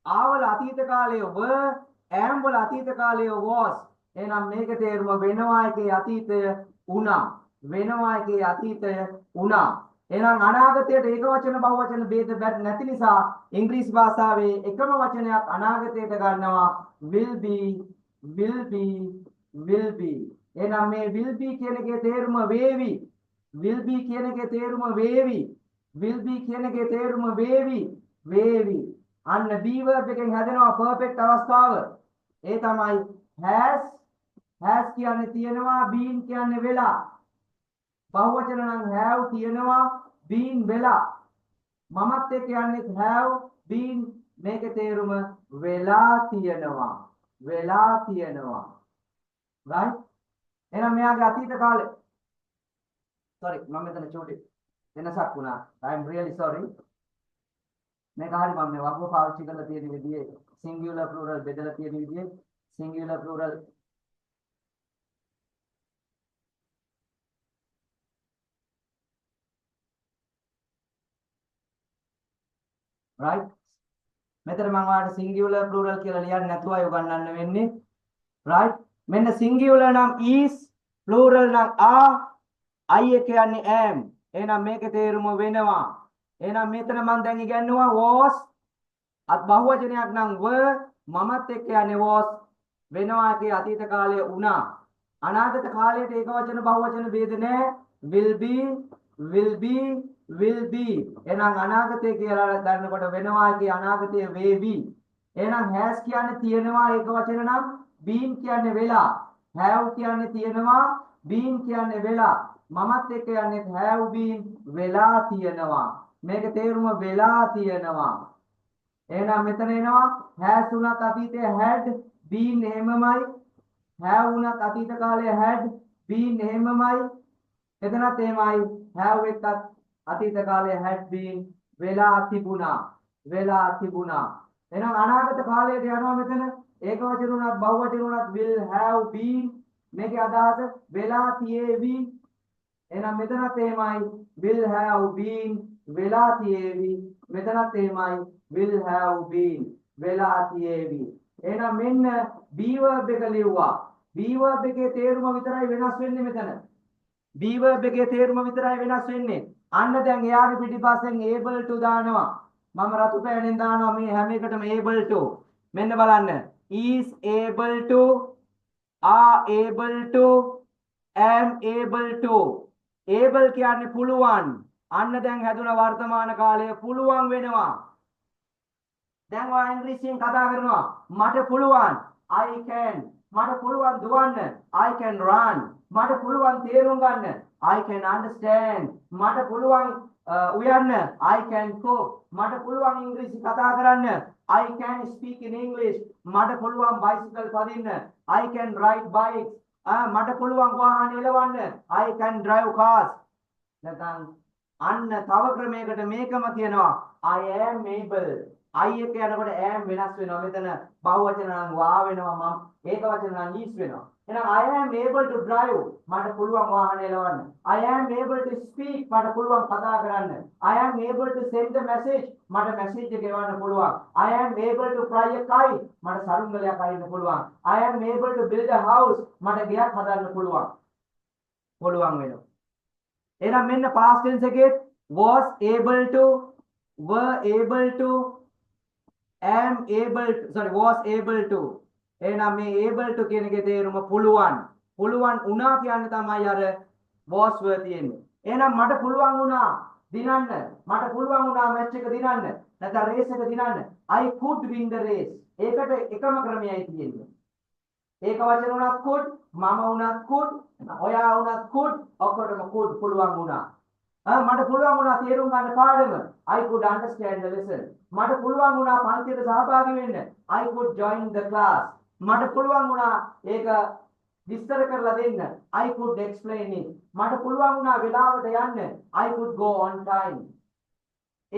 are වල අතීත කාලයේ were, am වල අතීත කාලයේ was. එහෙනම් මේක තේරුම වෙනවා එකේ අතීතය වුණා. වෙනවා එකේ අතීතය වුණා. එහෙනම් අනාගතයට ඒක වචන බහුවචන ભેද නැති නිසා ඉංග්‍රීසි භාෂාවේ එකම වචනයක් අනාගතයට ගන්නවා will be. එහෙනම් මේ will be කියන එකේ තේරුම වේවි. will be කියන එකේ තේරුම වේවි. අන්න be verb එකෙන් හැදෙනවා perfect අවස්ථාව. ඒ තමයි has කියන්නේ තියෙනවා, been කියන්නේ වෙලා. බහුවචන නම් have තියෙනවා, been වෙලා. මමත් එක්ක යන්නේ have been, මේකේ තේරුම වෙලා තියෙනවා. right? එහෙනම් මෙයාගේ අතීත කාලේ sorry මම මෙතන චූටි වෙනසක් වුණා. I am really sorry. මේක හරි මම මේ වගුව පාවිච්චි කරලා තියෙන විදිහේ singular plural බෙදලා තියෙන විදිහේ singular plural right? මෙතන මම ඔයාලට singular plural කියලා ලියන්න නැතුවයි උගන්වන්න වෙන්නේ. right? මෙන්න singular නම් is, plural නම් are, I එක කියන්නේ am. එහෙනම් මේකේ තේරුම වෙනවා. එහෙනම් මෙතන මම දැන් ඉගෙනුවා was අත් බහුවචනයක් නම් were, මමත් එක්ක යන්නේ was වෙනවා කිය අතීත කාලයේ වුණා. අනාගත කාලයට ඒක වචන බහුවචන ભેද නැහැ. will be, will be, will be. එහෙනම් අනාගතය කියලා ගන්නකොට වෙනවා කිය අනාගතයේ වේවි. එහෙනම් has කියන්නේ තියෙනවා ඒක වචන නම් been කියන්නේ වෙලා. have කියන්නේ තියෙනවා, been කියන්නේ වෙලා. මමත් එක්ක යන්නේ have been වෙලා තියෙනවා. මේක තේරුම වෙලා තියෙනවා. එහෙනම් මෙතන එනවා has උනත් අතීතයේ had, been එහෙමමයි. have උනත් අතීත කාලයේ had, been එහෙමමයි. එතනත් එහෙමයි. have එක්කත් අතීත කාලයේ had been වෙලා තිබුණා. වෙලා තිබුණා. එහෙනම් අනාගත කාලයට යනවා මෙතන ඒක වචන උනත් බහුවචන උනත් will have been මේකේ අදහස වෙලා තියේවි. එහෙනම් මෙතනත් එහෙමයි will have been වෙලා තියේවි. මෙතනත් එහෙමයි will have been වෙලා තියේවි. එහෙනම් මෙන්න be verb එක ලිව්වා. be verb එකේ තේරුම විතරයි වෙනස් වෙන්නේ මෙතන. be verb එකේ තේරුම විතරයි වෙනස් වෙන්නේ. අන්න දැන් එයාගේ පිටිපස්සෙන් able to දානවා. මම රතු පෑනෙන් දානවා මේ හැම එකටම able to. මෙන්න බලන්න. is able to, are able to, am able to. able කියන්නේ පුළුවන්. අන්න දැන් හැදුන වර්තමාන කාලය පුළුවන් වෙනවා. දැන් ඔයා ඉංග්‍රීසියෙන් කතා කරනවා. මට පුළුවන්. I can. මට පුළුවන් දුවන්න. I can run. මට පුළුවන් තේරුම් ගන්න. I can understand. මට පුළුවන් උයන්න. I can cook. මට පුළුවන් ඉංග්‍රීසි කතා කරන්න. I can speak in English. මට පුළුවන් bicycle පදින්න. I can ride bikes. මට පුළුවන් වාහන එලවන්න. I can drive cars. නැත්නම් අන්න තව ක්‍රමයකට මේකම කියනවා I am able. I එක යනකොට am වෙනස් වෙනවා. මෙතන බහුවචන නම් වා වෙනවා. මම ඒක වචන නම් is වෙනවා. එහෙනම් I am able to drive. මට පුළුවන් වාහන එලවන්න. I am able to speak. මට පුළුවන් කතා කරන්න. I am able to send a message. මට message එක එවන්න පුළුවන්. I am able to fly a kite. මට සරුංගලයක් අරින්න පුළුවන්. I am able to build a house. මට ගෙයක් හදන්න පුළුවන්. පුළුවන් වෙනවා. එහෙනම් මෙන්න past tense එකේ was able to, were able to, am able to, sorry was able to. එහෙනම් මේ able to කියන එකේ තේරුම පුළුවන්. පුළුවන් වුණා කියන්නේ තමයි අර was were තියෙන්නේ. එහෙනම් මට පුළුවන් වුණා දිනන්න. මට පුළුවන් වුණා මැච් එක දිනන්න. නැත්නම් රේස් එක දිනන්න. I could win the race. ඒකට එකම ක්‍රමයයි තියෙන්නේ. ඒක වචන උනත් could, මම උනත් could, ඔයා උනත් could, ඔක්කොටම could පුළුවන් වුණා. මට පුළුවන් වුණා තේරුම් ගන්න පාඩම. I could understand the lesson. මට පුළුවන් වුණා පන්තියට සහභාගී වෙන්න. I could join the class. මට පුළුවන් වුණා ඒක විස්තර කරලා දෙන්න. I could explain it. මට පුළුවන් වුණා වෙලාවට යන්න. I could go on time.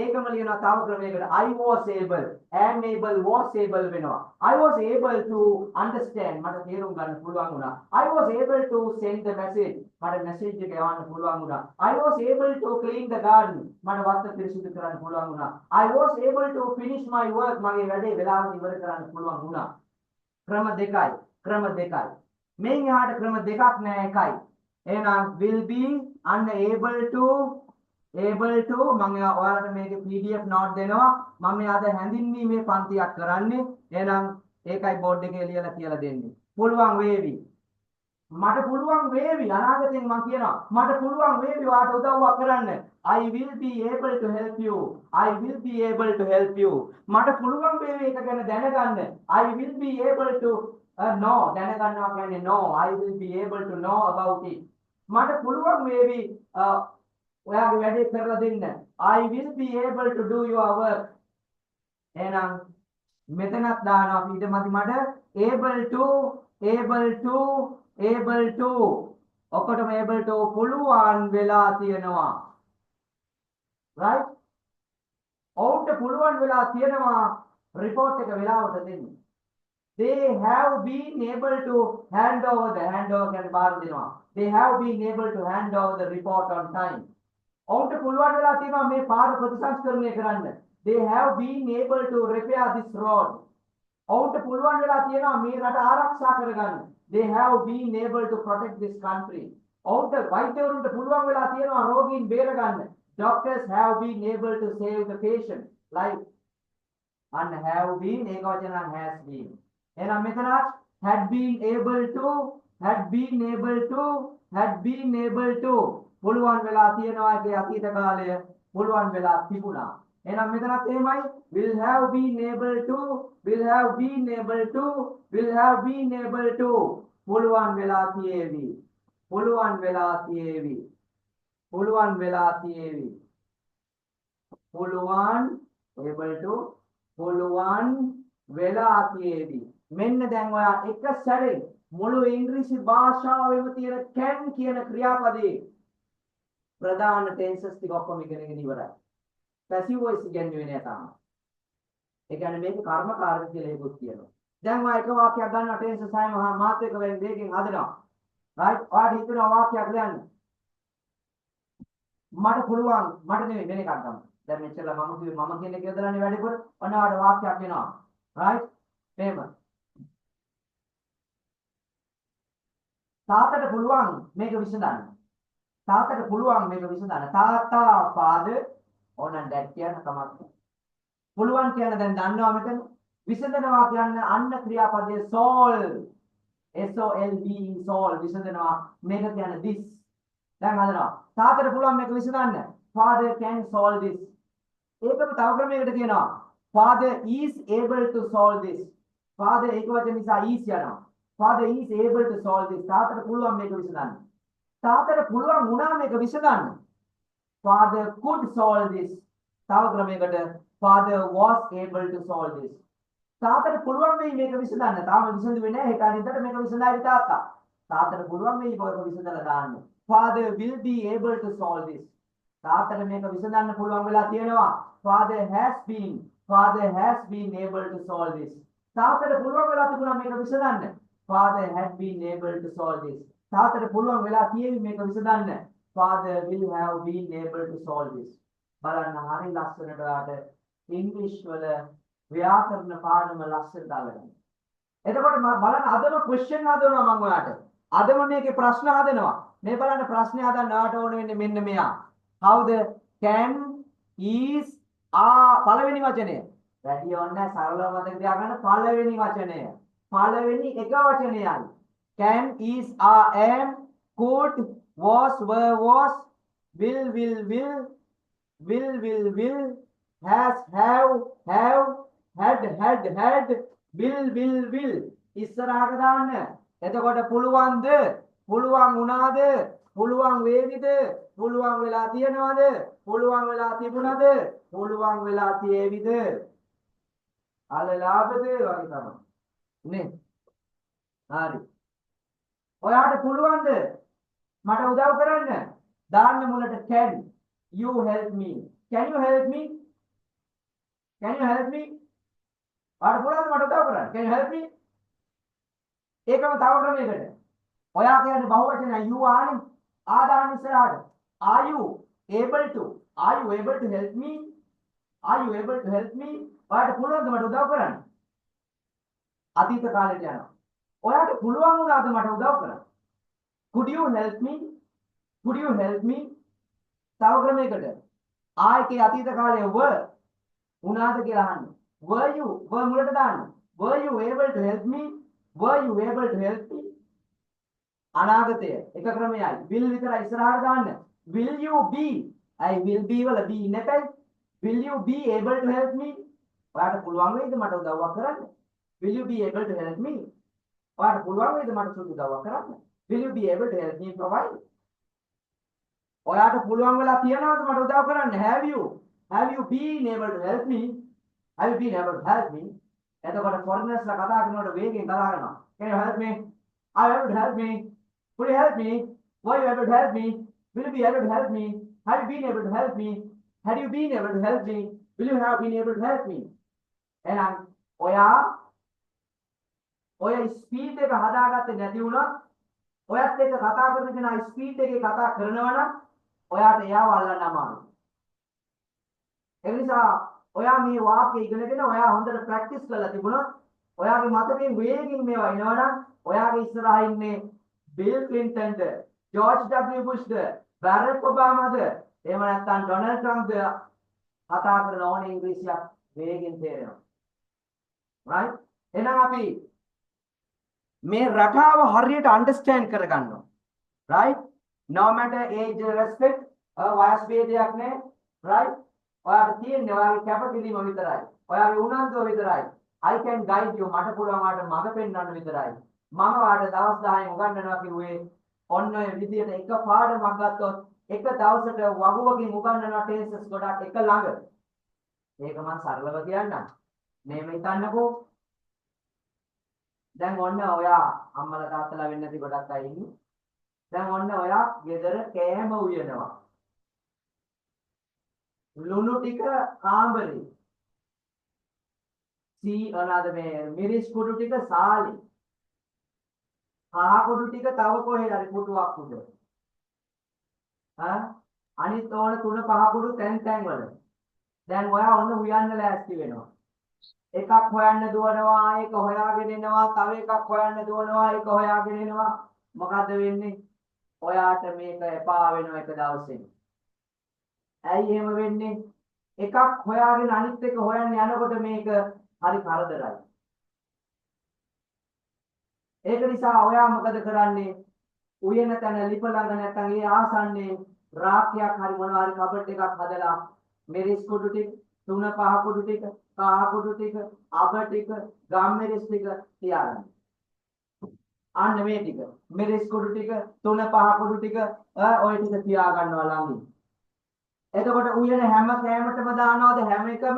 ඒකම ලියනවා තව ක්‍රමයකට. I was able, am able, was able වෙනවා. I was able to understand. මට තේරුම් ගන්න පුළුවන් වුණා. I was able to send the message. මට message එක යවන්න පුළුවන් වුණා. I was able to clean the garden. මට වත්ත පිරිසිදු කරන්න පුළුවන් වුණා. I was able to finish my work. මගේ වැඩේ වෙලාවට ඉවර කරන්න පුළුවන් වුණා. ක්‍රම දෙකයි. ක්‍රම දෙකයි. මේන් එහාට ක්‍රම දෙකක් නෑ එකයි. එහෙනම් will be and able to, able to මම ඔයාලට මේකේ PDF note දෙනවා. මම මේ අද හැඳින්වීමේ පන්තියක් කරන්නේ. එහෙනම් ඒකයි බෝඩ් එකේ ලියලා කියලා දෙන්නේ. පුළුවන් වේවි. මට පුළුවන් වේවි අනාගතයෙන් මම කියනවා. මට පුළුවන් වේවි ඔයාලට උදව්වක් කරන්න. I will be able to help you. I will be able to help you. මට පුළුවන් වේවි එක ගැන දැනගන්න. I will be able to know. දැනගන්නවා කියන්නේ know. I will be able to know about it. මට පුළුවන් වේවි ඔයාගේ වැඩේ කරලා දෙන්න. I will be able to do your work. එහෙනම් මෙතනත් දානවා අපි ඊටමදි මට able to, able to, able to ඔක්කොටම able to පුළුවන් වෙලා තියෙනවා. right? ඔවුන්ට පුළුවන් වෙලා තියෙනවා report එක වෙලාවට දෙන්න. They have been able to hand over කියන්නේ බාර දෙනවා. They have been able to hand over the report on time. ඔවුන්ට පුළුවන් වෙලා තියෙනවා මේ පාර ප්‍රතිසංස්කරණය කරන්න. They have been able to repair this road. ඔවුන්ට පුළුවන් වෙලා තියෙනවා මේ රට ආරක්ෂා කරගන්න. They have been able to protect this country. ඔවුන්ට වෛද්‍යවරුන්ට පුළුවන් වෙලා තියෙනවා රෝගීන් බේරගන්න. Doctors have been able to save the patient life. And have been ඒක වචන නම් has been. එහෙනම් මෙතන had been able to පුළුවන් වෙලා තියෙනවා ඒකේ අතීත කාලය පුළුවන් වෙලා තිබුණා. එහෙනම් මෙතනත් එහෙමයි will have been able to පුළුවන් වෙලා තියේවි. පුළුවන් වෙලා තියේවි. able to පුළුවන් වෙලා තියේවි. මෙන්න දැන් ඔයා එක සැරේ මුළු ඉංග්‍රීසි භාෂාවෙම තියෙන can කියන ක්‍රියාපදයේ ප්‍රධාන tenses ටික ඔක්කොම ඉගෙනගෙන ඉවරයි. passive voice ඉගෙනුවේ නෑ තාම. ඒ කියන්නේ මේක කර්මකාරක කියලා ඒකුත් කියනවා. දැන් ඔයා එක වාක්‍යයක් ගන්නවා tenses හැම මාත් එක වේගෙන් හදනවා. right? ඔයාට හිතෙනවා වාක්‍යයක් ලියන්න. මට පුළුවන් මට නෙමෙයි වෙන එකක් ගන්න. දැන් මෙච්චරලා මම කිව්වේ මම කියන එක යොදලානේ වැඩිපුර. ඔන්න ඔයාට වාක්‍යයක් එනවා. right? එහෙම. තාත්තට පුළුවන් මේක විසඳන්න. තාත්තා father ඕන dad කියන කමක්. පුළුවන් කියන දැන් දන්නවා මෙතන. විසඳනවා කියන්න අන්න ක්‍රියාපදයේ solve. SOLVE solve විසඳනවා. මේක කියන්නේ this. දැන් හදනවා. තාත්තට පුළුවන් මේක විසඳන්න. Father can solve this. ඒකම තව ක්‍රමයකට කියනවා. Father is able to solve this. Father ඒක වචන නිසා is යනවා. Father is able to solve this. තාත්තට පුළුවන් මේක විසඳන්න. තාත්තට පුළුවන් වුණා මේක විසඳන්න. Father could solve this. තව ක්‍රමයකට Father was able to solve this. තාත්තට පුළුවන් වෙයි මේක විසඳන්න. තාම විසඳුවේ නැහැ. ඒක අනිද්දාට මේක විසඳයි තාත්තා. තාත්තට පුළුවන් වෙයි මේක විසඳලා දාන්න. Father will be able to solve this. තාත්තට මේක විසඳන්න පුළුවන් වෙලා තියෙනවා. Father has been able to solve this. තාත්තට පුළුවන් වෙලා තිබුණා මේක විසඳන්න. Father had been able to solve this. තාත්තට පුළුවන් වෙලා තියෙවි මේක විසඳන්න. Father will have been able to solve this. බලන්න හරිය ලස්සනට ඔයාට ඉංග්‍රීසි වල ව්‍යාකරණ පාඩම ලස්සනට අල්ලගන්න. එතකොට බලන්න අදම ක්වෙස්චන් හදනවා මම ඔයාට. අදම මේකේ ප්‍රශ්න හදනවා. මේ බලන්න ප්‍රශ්නේ හදන්න ඔයාට ඕන වෙන්නේ මෙන්න මෙයා. How the can is are පළවෙනි වචනය. වැඩි ඕනේ සරලව මතක තියාගන්න පළවෙනි වචනය. පළවෙනි එක වචනයයි. Can is are am could was were was will has have had will ඉස්සරහට දාන්න. එතකොට පුළුවන්ද? පුළුවන් වුණාද? පුළුවන් වේවිද? පුළුවන් වෙලා තියනවද? පුළුවන් වෙලා තිබුණද? පුළුවන් වෙලා තියේවිද? අලලාභද වගේ තමයි. නේ? හරි. ඔයාට පුළුවන්ද? මට උදව් කරන්න. දාන්න මුලට can you help me? Can you help me? ඔයාට පුළුවන්ද මට උදව් කරන්න? Can you help me? ඒකම තව ක්‍රමයකට. ඔයා කියන්නේ බහුවචනය you ආනේ. ආදාන ඉස්සරහට. Are you able to help me? ඔයාට පුළුවන්ද මට උදව් කරන්න? අතීත කාලයට යනවා. ඔයාට පුළුවන් වුණාද මට උදව් කරන්න? Could you help me? තව ක්‍රමයකට. ආයකේ අතීත කාලයේ were වුණාද කියලා අහන්න. Were මුලට දාන්න. Were you able to help me? අනාගතය එක ක්‍රමයයි. will විතර ඉස්සරහට දාන්න. Will you be? will be වල be නැතයි. Will you be able to help me? ඔයාට පුළුවන් වෙයිද මට උදව්වක් කරන්න? Will you be able to help me? ඔයාට පුළුවන් වෙයිද මට උදව්වක් කරන්න? Will you be able to help me provide? ඔයාට පුළුවන් වෙලා තියනවද මට උදව් කරන්න? Have you been able to help me? එතකොට foreigners ලා කතා කරනකොට වේගෙන් කතා කරනවා. Can you help me? Are you able to help me? Could you help me? Were you able to help me? Will you be able to help me? Have you been able to help me? Had you been able to help me? Will you have been able to help me? එහෙනම් ඔය speed එක හදාගත්තේ නැති වුණොත් ඔයත් එක්ක කතා කරන කෙනා ස්පීඩ් එකේ කතා කරනවා නම් ඔයාට එයාව අල්ලන්න අමාරුයි. ඒ නිසා ඔයා මේ වාක්‍ය ඉගෙනගෙන ඔයා හොඳට ප්‍රැක්ටිස් කරලා තිබුණොත් ඔයාගේ මතකයෙන් වේගින් මේවා එනවනම් ඔයාගේ ඉස්සරහා ඉන්නේ බිල් ක්ලින්ටන්ද, ජෝර්ජ් ඩබ්ලිව් බුෂ්ද, බැරක් ඔබාමාද, එහෙම නැත්නම් ඩොනල්ඩ් ට්‍රම්ප්ද කතා කරන ඕනේ ඉංග්‍රීසියක් වේගෙන් තේරෙනවා. right? එහෙනම් අපි මේ රටාව හරියට අන්ඩර්ස්ටෑන්ඩ් කරගන්න ඕනේ. right? no matter age respect වයස් ભેදයක් නැහැ. right? ඔයාට තියෙන්නේ ඔයාගේ කැපකිරීම විතරයි. ඔයාගේ උනන්දුව විතරයි. I can guide you මට පුළුවන් ඔයාට මඟ පෙන්වන්න විතරයි. මම ඔයාට දවස් 10න් උගන්වනවා කිව්වේ ඔන්න ඔය විදියට එක පාඩමක් ගත්තොත් එක දවසට වගුවකින් උගන්වන ටෙන්සස් ගොඩක් එක ළඟ. මේක මම සරලව කියන්නම්. මේව හිතන්නකෝ. දැන් ඔන්න ඔයා අම්මලා තාත්තලා වෙන්නේ නැති ගොඩක් අය ඉන්නේ. දැන් ඔන්න ඔයා ගෙදර කෑම උයනවා. ලුණු ටික කාමරේ. මේ මිරිස් කුඩු ටික සාලේ. කහ කුඩු ටික තව කොහෙද හරි පුටුවක් උඩ. අනිත් ඕන 3-5 කුඩු තැන් වල. දැන් ඔයා ඔන්න උයන්න ලෑස්ති වෙනවා. එකක් හොයන්න දුවනවා, ඒක හොයාගෙන එනවා, තව එකක් හොයන්න දුවනවා, ඒක හොයාගෙන එනවා. මොකද්ද වෙන්නේ? ඔයාට මේක එපා වෙනවා එක දවසෙක. ඇයි එහෙම වෙන්නේ? එකක් හොයාගෙන අනිත් එක හොයන්න යනකොට මේක හරි කරදරයි. ඒක නිසා ඔයා මොකද කරන්නේ? උයන තැන ලිප ළඟ නැත්නම් ඒ ආසන්නේ රාක්කයක් හරි මොනවා හරි කබඩ් එකක් හදලා මිරිස් කුඩු ටික, 3-5 කුඩු ටික, කහ කුඩු ටික, අබ ටික, ගම් මිරිස් ටික තියාගන්න. අන්න මේ ටික. මිරිස් කුඩු ටික, 3-5 කුඩු ටික ඔය ටික තියාගන්නවා ළඟින්. එතකොට උයන හැම කෑමටම දානවද හැම එකම?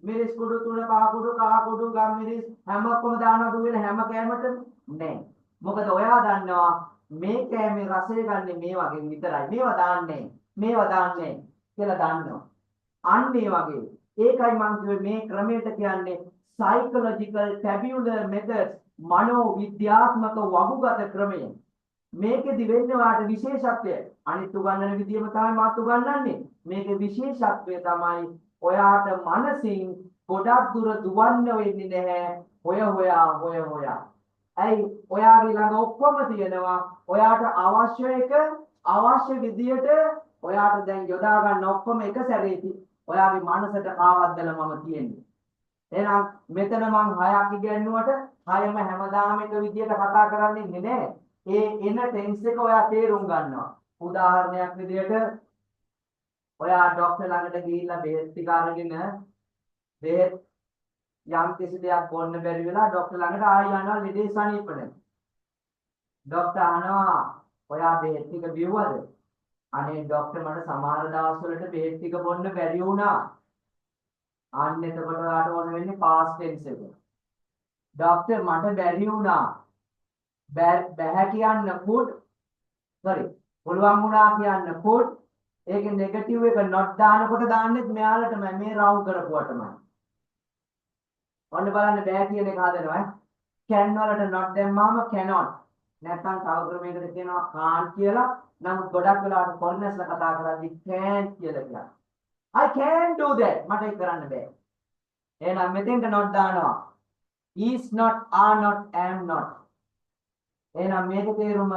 මිරිස් කුඩු 3-5 කුඩු, කහ කුඩු, ගම් මිරිස් හැම ඔක්කොම දානවද උයන හැම කෑමටම? නෑ. මොකද ඔයා දන්නවා මේ කෑමේ රසය ගන්න මේ වගේ විතරයි. මේවා දාන්නේ කියලා දන්නවා. අන්න ඒ වගේ. ඒකයි මම කිව්වේ මේ ක්‍රමයට කියන්නේ psychological tabular methods මනෝ විද්‍යාත්මක වගුගත ක්‍රමය. මේකෙදි වෙන්නේ වාට විශේෂත්වය. අනිත් උගන්නන විදියම තමයි මාත් උගන්නන්නේ. මේකේ විශේෂත්වය තමයි ඔයාට මනසින් ගොඩක් දුර දුවන්න වෙන්නේ නැහැ. හොයා. ඇයි ඔයාගේ ළඟ ඔක්කොම තියෙනවා. ඔයාට අවශ්‍ය එක අවශ්‍ය විදියට ඔයාට දැන් යොදා ගන්න ඔක්කොම එක සැරේදී ඔයාගේ මනසට ආවද්දලා මම තියෙන්නේ. එහෙනම් මෙතන මං 6ක් ඉගෙනුවට 6ම හැමදාම එක විදියට කතා කරන්නේ නැහැ. ඒ එන ටෙන්ස් එක ඔයා තේරුම් ගන්නවා. උදාහරණයක් විදියට ඔයා ડોක්ටර් ළඟට ගිහිල්ලා බෙහෙත් ටික අරගෙන බෙහෙත් යම් කිසි දෙයක් බොන්න බැරි වෙලා ડોක්ටර් ළඟට ආයෙ යනවා ලෙඩේ සනීප නැහැ. ડોක්ටර් අහනවා ඔයා බෙහෙත් ටික බිව්වද? අනේ ડોක්ටර් මට සමහර දවස්වලට බෙහෙත් ටික බොන්න බැරි වුණා. අන්න එතකොට ඔයාට ඕන වෙන්නේ past tense එක. ડોක්ටර් මට බැරි වුණා. බැහැ කියන්න could. sorry. පුළුවන් වුණා කියන්න could. ඒකේ නෙගටිව් එක not දානකොට දාන්නෙත් මෙයාලටම මේ රවුන්ඩ් කරපුවටමයි. ඔන්න බලන්න බෑ කියන එක හදනවා. can වලට not දැම්මාම cannot. නැත්නම් තව ක්‍රමයකට කියනවා can't කියලා. නමුත් ගොඩක් වෙලාවට foreigners කතා කරද්දි can't කියලා කියනවා. I can do that. මට ඒක කරන්න බෑ. එහෙනම් මෙතෙන්ට not දානවා. is not, are not, am not. එහෙනම් මේක තේරුම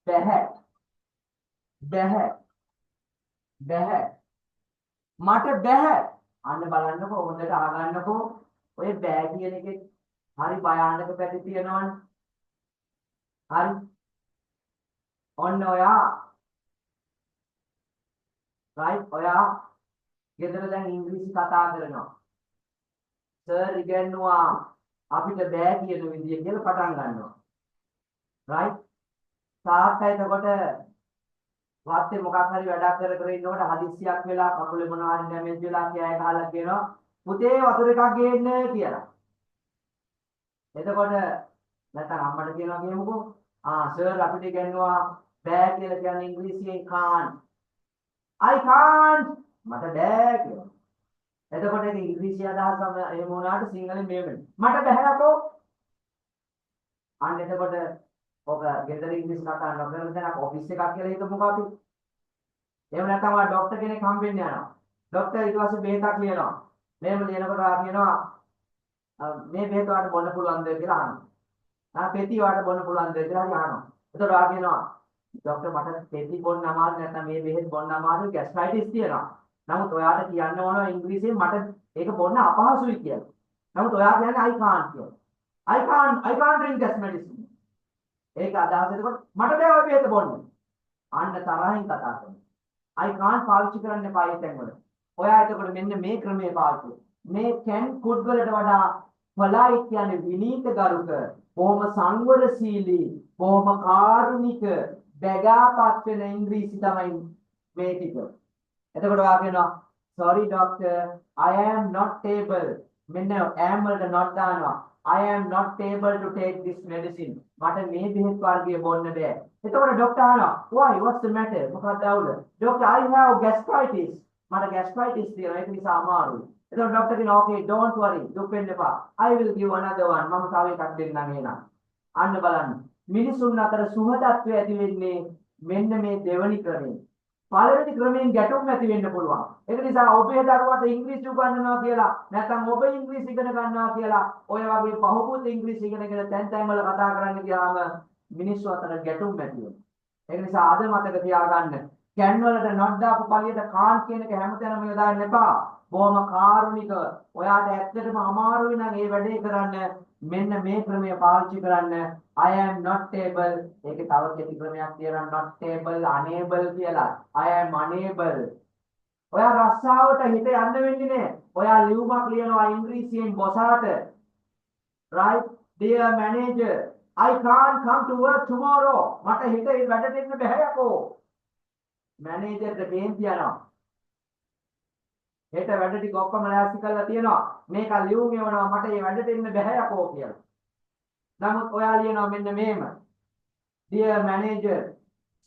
බැහැ. මට බැහැ. අන්න බලන්නකෝ හොඳට අහගන්නකෝ. ඔය බෑ කියන එකේ හරි භයානක පැති තියෙනවනේ. හරි. ඔන්න ඔයා right ඔයා ගෙදර දැන් ඉංග්‍රීසි කතා කරනවා. සර් ඉගෙනුවා අපිට බෑ කියන විදිය කියලා පටන් ගන්නවා. right තාත්තා එතකොට වාත්තේ මොකක් හරි වැඩක් කර ඉන්නකොට හදිස්සියක් වෙලා කකුලේ මොනවා හරි ඩැමේජ් වෙලා කෑ ගහලා කියනවා පුතේ වතුර එකක් ගේන්න කියලා. එතකොට නැත්නම් අම්මට කියනවා කියමුකෝ සර් අපිට ඉගෙනුවා බෑ කියලා කියන්නේ ඉංග්‍රීසියෙන් can't. I can't මට බෑ කියලා. එතකොට ඒක ඉංග්‍රීසි අදහසම එහෙම වුණාට සිංහලෙන් මේ වෙන්නේ. මට බෑලකෝ. අන්න එතකොට ඔක ගෙදර ඉංග්‍රීසි කතා නොකරන දැන් ඔෆිස් එකක් කියලා හිතමුකෝ අපි. එහෙම නැත්නම් ආ ડોක්ටර් කෙනෙක් හම්බෙන්න යනවා. ડોක්ටර් ඊට පස්සේ බෙහෙතක් ලියනවා. මෙහෙම ලියනකොට ආ කියනවා මේ බෙහෙත ඔයාලට බොන්න පුළුවන්ද කියලා අහනවා. පෙති ඔයාලට බොන්න පුළුවන්ද කියලා හරි අහනවා. එතකොට ඔයා කියනවා ડોක්ටර් මට පෙති බොන්න අමාරු නැත්නම් මේ බෙහෙත් බොන්න අමාරු ગેස්ට්‍රයිටිස් තියෙනවා. නමුත් ඔයාට කියන්න ඕන ඉංග්‍රීසියෙන් මට ඒක බොන්න අපහසුයි කියලා. නමුත් ඔයා කියන්නේ I can't කියලා. I can't drink this medicine. ඒක අදහස එතකොට මට බෑ ඔය බෙහෙත බොන්න. අන්න තරහින් කතා කරනවා. I can't පාවිච්චි කරන්න එපා ඒ තැන්වල. ඔයා එතකොට මෙන්න මේ ක්‍රමයේ පාවිච්චි. මේ can could වලට වඩා polite කියන්නේ විනීත ගරුක, බොහොම සංවරශීලී, බොහොම කාරුණික, බැගාපත් වෙන ඉංග්‍රීසි තමයි මේ ටික. එතකොට ඔයා කියනවා sorry doctor I am not able මෙන්න am වලට not දානවා. I am not able to take this medicine. මට මේ බෙහෙත් වර්ගය බොන්න බෑ. එතකොට ડોක්ටර් අහනවා why what's the matter? මොකක්ද අවුල? Doctor I have gastritis. මට gastritis තියෙනවා ඒක නිසා අමාරුයි. එතකොට ડોක්ටර් කියනවා okay don't worry දුක් වෙන්න එපා. I will give another one. මම තව එකක් දෙන්නම් එහෙනම්. අන්න බලන්න. මිනිසුන් අතර සුහදත්වය ඇති වෙන්නේ මෙන්න මේ දෙවනි ක්‍රමයෙන්. පළවෙනි ක්‍රමයෙන් ගැටුම් ඇති වෙන්න පුළුවන්. ඒක නිසා ඔබේ දරුවාට ඉංග්‍රීසි උගන්වනවා කියලා නැත්නම් ඔබ ඉංග්‍රීසි ඉගෙන ගන්නවා කියලා ඔය වගේ පහුබුත් ඉංග්‍රීසි ඉගෙනගෙන තැන් වල කතා කරන්න ගියාම මිනිස්සු අතර ගැටුම් ඇති වෙනවා. ඒක නිසා අද මතක තියාගන්න කැන් වලට not දාපු පළියට කාන් කියන එක හැමතැනම යොදාන්න එපා. බොහොම කාරුණික ඔයාට ඇත්තටම අමාරුයි නම් මේ වැඩේ කරන්න මෙන්න මේ ක්‍රමය පාවිච්චි කරන්න. I am not able ඒකේ තව කෙටි ක්‍රමයක් තියෙනවා not able unable කියලා. I am unable ඔයා රස්සාවට හිත යන්න වෙන්නේ නේ. ඔයා ලියුමක් ලියනවා ඉංග්‍රීසියෙන් බොසාට right dear manager I can't come to work tomorrow මට හිත වැඩට එන්න බෑ යකෝ. මැනේජර්ට කේන්ති යනවා. හෙට වැඩ ටික ඔක්කොම ලෑස්ති කරලා තියෙනවා. මේක ලියුම් එවනවා මට මේ වැඩට එන්න බෑ යකෝ කියලා. නමුත් ඔයා ලියනවා මෙන්න මේම. Dear manager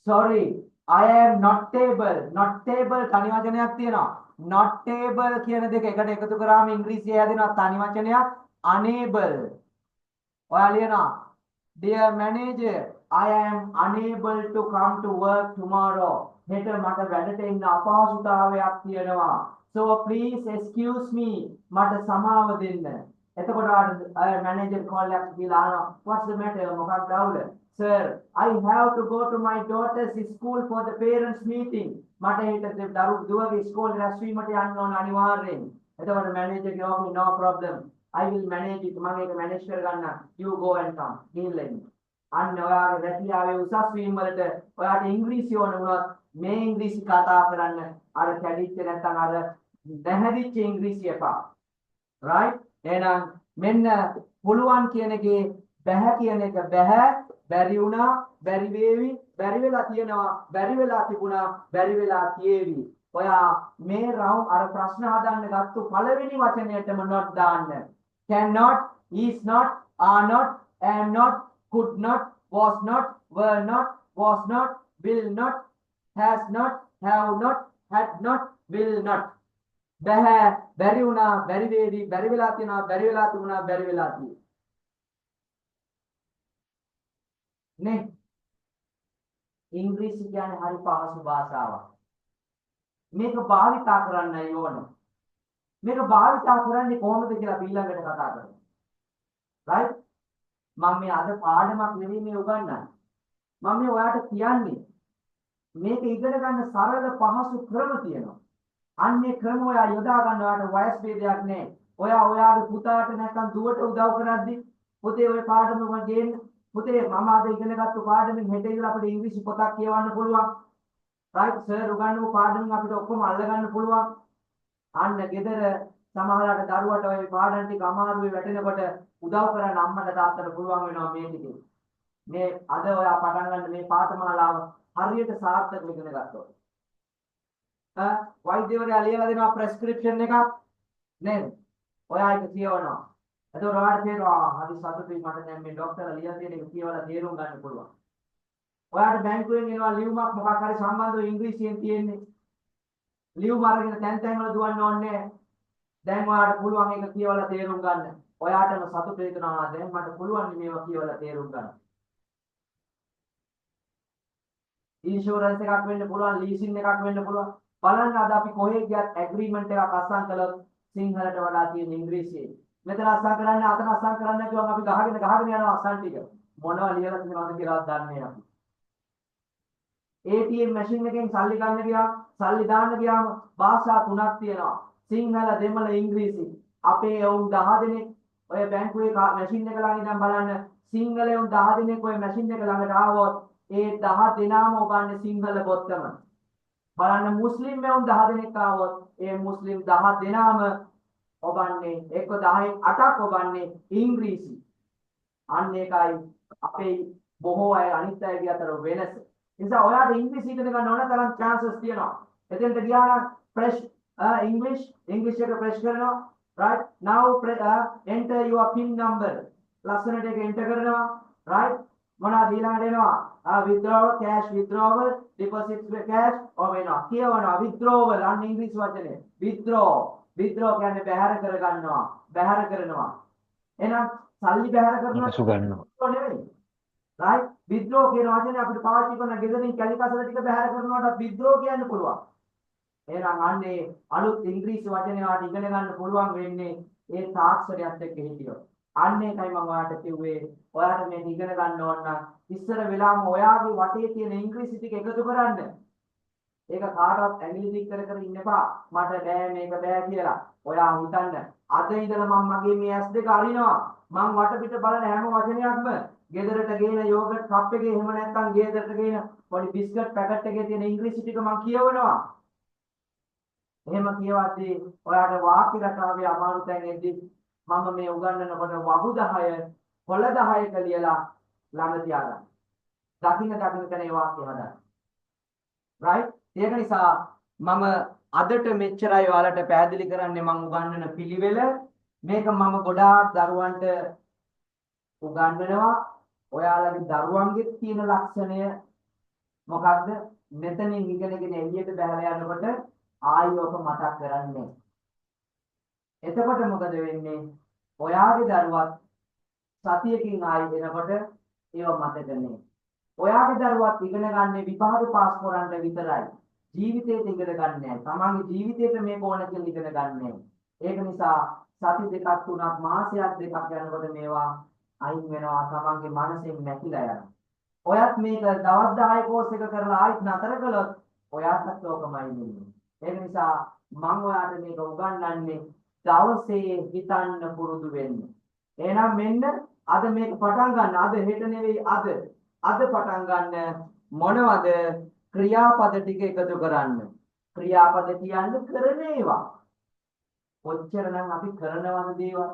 sorry I am not able. not able තනි වචනයක් තියෙනවා. not able කියන දෙක එකට එකතු කරාම ඉංග්‍රීසියේ හැදෙනවා තනි වචනයක් unable. ඔයා ලියනවා Dear manager I am unable to come to work tomorrow. හෙට මට වැඩට එන්න අපහසුතාවයක් තියෙනවා. So please excuse me. මට සමාව දෙන්න. එතකොට මැනේජර් කෝල් එකක් දීලා අහනවා what's the matter? මොකක්ද අවුල? Sir, I have to go to my daughter's school for the parents meeting. මට හෙට දුවගේ ඉස්කෝලේ රැස්වීමට යන්න ඕන අනිවාර්යෙන්. එතකොට මැනේජර් කියනවා no problem. I will manage it. මම ඒක manage කරගන්නම්. You go and come. ගිහිල්ලා ඉන්න. අන්න ඔයාගේ රැකියාවේ උසස් වීම වලට ඔයාට ඉංග්‍රීසි ඕන වුණොත් මේ ඉංග්‍රීසි කතා කරන්න අර කැඩිච්ච නැත්නම් අර නැහැදිච්ච ඉංග්‍රීසි එපා. right? එහෙනම් මෙන්න පුළුවන් කියන එකේ බැහැ කියන එක බැහැ බැරි වුණා බැරි වේවි බැරි වෙලා තියෙනවා බැරි වෙලා තිබුණා බැරි වෙලා තියේවි. ඔයා මේ රවුම් අර ප්‍රශ්න හදන්න ගත්ත පළවෙනි වචනයටම not දාන්න. cannot is not are not am not could not was not were not was not will not has not have not had not will not. බැහැ බැරි වුණා බැරි වේවි බැරි වෙලා තියෙනවා බැරි වෙලා තිබුණා බැරි වෙලා තියෙනවා නේ. ඉංග්‍රීසි කියන්නේ හරි පහසු භාෂාවක්. මේක භාවිතා කරන්නයි ඕන. මේක භාවිතා කරන්නේ කොහොමද කියලා ඊළඟට කතා කරමු. right? මම මේ අද පාඩමක් නෙවෙයි මේ උගන්වන්නේ. මම මේ ඔයාලට කියන්නේ මේක ඉගෙන ගන්න සරල පහසු ක්‍රම තියෙනවා. අන්නේ ක්‍රම ඔයා යොදා ගන්න ඔයාලට වයස් ભેදයක් නැහැ. ඔයා ඔයාගේ පුතාට නැත්නම් දුවට උදව් කරද්දී පුතේ ඔය පාඩම මම ගේන්න පුතේ මම අද ඉගෙනගත්තු පාඩමෙන් හෙට ඉඳලා අපිට ඉංග්‍රීසි පොතක් කියවන්න පුළුවන්. right සර් උගන්වපු පාඩමෙන් අපිට ඔක්කොම අල්ලගන්න පුළුවන්. අන්න ගෙදර සමහරවිට දරුවට ওই පාඩම් ටික අමාරුවේ වැටෙනකොට උදව් කරන්න අම්මට තාත්තට පුළුවන් වෙනවා මේ ටිකේ. මේ අද ඔයා පටන් ගන්න මේ පාඨමාලාව හරියට සාර්ථකව ඉගෙන ගත්තොත්. වෛද්‍යවරයා ලියලා දෙනවා ප්‍රෙස්ක්‍රිප්ෂන් එකක් නේද? ඔයා ඒක කියවනවා. එතකොට ඔයාලට තේරෙනවා හරි සතුටුයි මට දැන් මේ ડોක්ටර්ලා ලියලා තියෙන එක කියවලා තේරුම් ගන්න පුළුවන්. ඔයාලට බැංකුවෙන් එනවා ලියුමක් මොකක් හරි සම්බන්ධව ඉංග්‍රීසියෙන් තියෙන්නේ. ලියුම අරගෙන තැන් වල දුවන්න ඕනේ. දැන් ඔයාලට පුළුවන් ඒක කියවලා තේරුම් ගන්න. ඔයාටම සතුට වෙනවා දැන් මට පුළුවන් මේවා කියවලා තේරුම් ගන්න. ඉන්ෂුරන්ස් එකක් වෙන්න පුළුවන්, ලීසින් එකක් වෙන්න පුළුවන්. බලන්න අද අපි කොහේ ගියත් ඇග්‍රීමන්ට් එකක් අස්සම් කළොත් සිංහලට වඩා තියෙන ඉංග්‍රීසියෙන්. මෙතන අස්සම් කරන්න අතන අස්සම් කරන්න කියවම අපි ගහගෙන යනවා අස්සම් ටික. මොනවා ලියලා තියෙනවද කියලාත් දන්නේ නැහැ අපි. ATM මැෂින් එකෙන් සල්ලි ගන්න ගියා සල්ලි දාන්න ගියාම භාෂා තුනක් තියෙනවා. සිංහල දෙමළ ඉංග්‍රීසි. අපේ වුන් 10 දෙනෙක් ඔය බැංකුවේ මැෂින් එක ළඟ ඉඳන් බලන්න සිංහලේ වුන් 10 දෙනෙක් ඔය මැෂින් එක ළඟට ආවොත් ඒ 10 දෙනාම ඔබන්නේ සිංහල පොත්කම. බලන්න මුස්ලිම් වුන් 10 දෙනෙක් ආවොත් ඒ මුස්ලිම් 10 දෙනාම ඔබන්නේ එක්ක 10න් 8ක් ඔබන්නේ ඉංග්‍රීසි. අන්න ඒකයි අපේ බොහෝ අය අනිත් අයගේ අතර වෙනස. නිසා ඔයාට ඉංග්‍රීසි ඉගෙන ගන්න ඕන තරම් chances තියෙනවා. එතෙන්ට ගියා නම් press English එක press කරනවා. Right? Now enter your PIN number. ලස්සනට ඒක enter කරනවා. Right? මොනවද ඊළඟට එනවා? withdrawal, cash withdrawal, deposit cash ඔය වෙනවා. කියවනවා withdrawal අන්න ඉංග්‍රීසි වචනේ. withdraw කියන්නේ බැහැර කර ගන්නවා. බැහැර කරනවා. එහෙනම් සල්ලි බැහැර කරනවා නෙවෙයි. right withdraw කියන වචනේ අපිට පාවිච්චි කරන ගෙදරින් කැලිකසල ටික බැහැර කරනවට withdraw කියන්න පුළුවන්. එහෙනම් අන්නේ අලුත් ඉංග්‍රීසි වචනේ වාට ඉගෙන ගන්න පුළුවන් වෙන්නේ ඒ තාක්ෂණයත් එක්ක හිටියොත්. අන්න ඒකයි මම ඔයාලට කිව්වේ ඔයාලට මේක ඉගෙන ගන්න ඕන නම් ඉස්සර වෙලාවම ඔයාගේ වටේ තියෙන ඉංග්‍රීසි ටික එකතු කරන්න. ඒක කාටවත් ඇඟිලි දික් කර කර ඉන්න එපා. මට බෑ මේක බෑ කියලා. ඔයා හිතන්න අද ඉඳලා මම මගේ මේ ඇස් දෙක අරිනවා. මම වටපිට බලන හැම වචනයක්ම ගෙදරට ගේන යෝගට් කප් එකේ එහෙම නැත්නම් ගෙදරට ගේන පොඩි බිස්කට් පැකට් එකේ තියෙන ඉංග්‍රීසි ටික මම කියවනවා. එහෙම කියවද්දී ඔයාට වාක්‍ය රටාවේ අමාරු තැන් එද්දී මම මේ උගන්වනකොට වහු 10 කොළ 10ක ලියලා ළඟ තියාගන්න. දකින්න තැන ඒ වාක්‍ය හදන්න. right? ඒක නිසා මම අදට මෙච්චරයි ඔයාලට පැහැදිලි කරන්නේ මම උගන්වන පිළිවෙල. මේක මම ගොඩාක් දරුවන්ට උගන්වනවා. ඔයාලගේ දරුවන්ගේ තියෙන ලක්ෂණය මොකක්ද? මෙතනින් ඉගෙනගෙන එළියට බහලා යනකොට ආයෝක මතක් කරන්නේ. එතකොට මොකද වෙන්නේ? ඔයාගේ දරුවත් සතියකින් ආයි එනකොට ඒව මතක නැහැ. ඔයාගේ දරුවත් ඉගෙන ගන්න විභාග පාස් කරන්න විතරයි. ජීවිතේට ඉගෙන ගන්න නැහැ. තමන්ගේ ජීවිතේට මේක ඕන කියලා ඉගෙන ගන්න නැහැ. ඒක නිසා සති දෙකක් තුනක් මාසයක් දෙකක් යනකොට මේවා අයින් වෙනවා. තමන්ගේ මනසෙන් නැතිලා යනවා. ඔයත් මේක දවස් 10 කෝස් එක කරලා ආයිත් නතර කළොත් ඔයාටත් ඕකමයි වෙන්නේ. ඒක නිසා මම ඔයාට මේක උගන්වන්නේ දවසේ හිතන්න පුරුදු වෙන්න. එහෙනම් මෙන්න අද මේක පටන් ගන්න. අද හෙට නෙවෙයි අද. අද පටන් ගන්න මොනවද? ක්‍රියාපද ටික එකතු කරන්න. ක්‍රියාපද කියන්නේ කරන ඒවා. කොච්චරනම් අපි කරනවද දේවල්?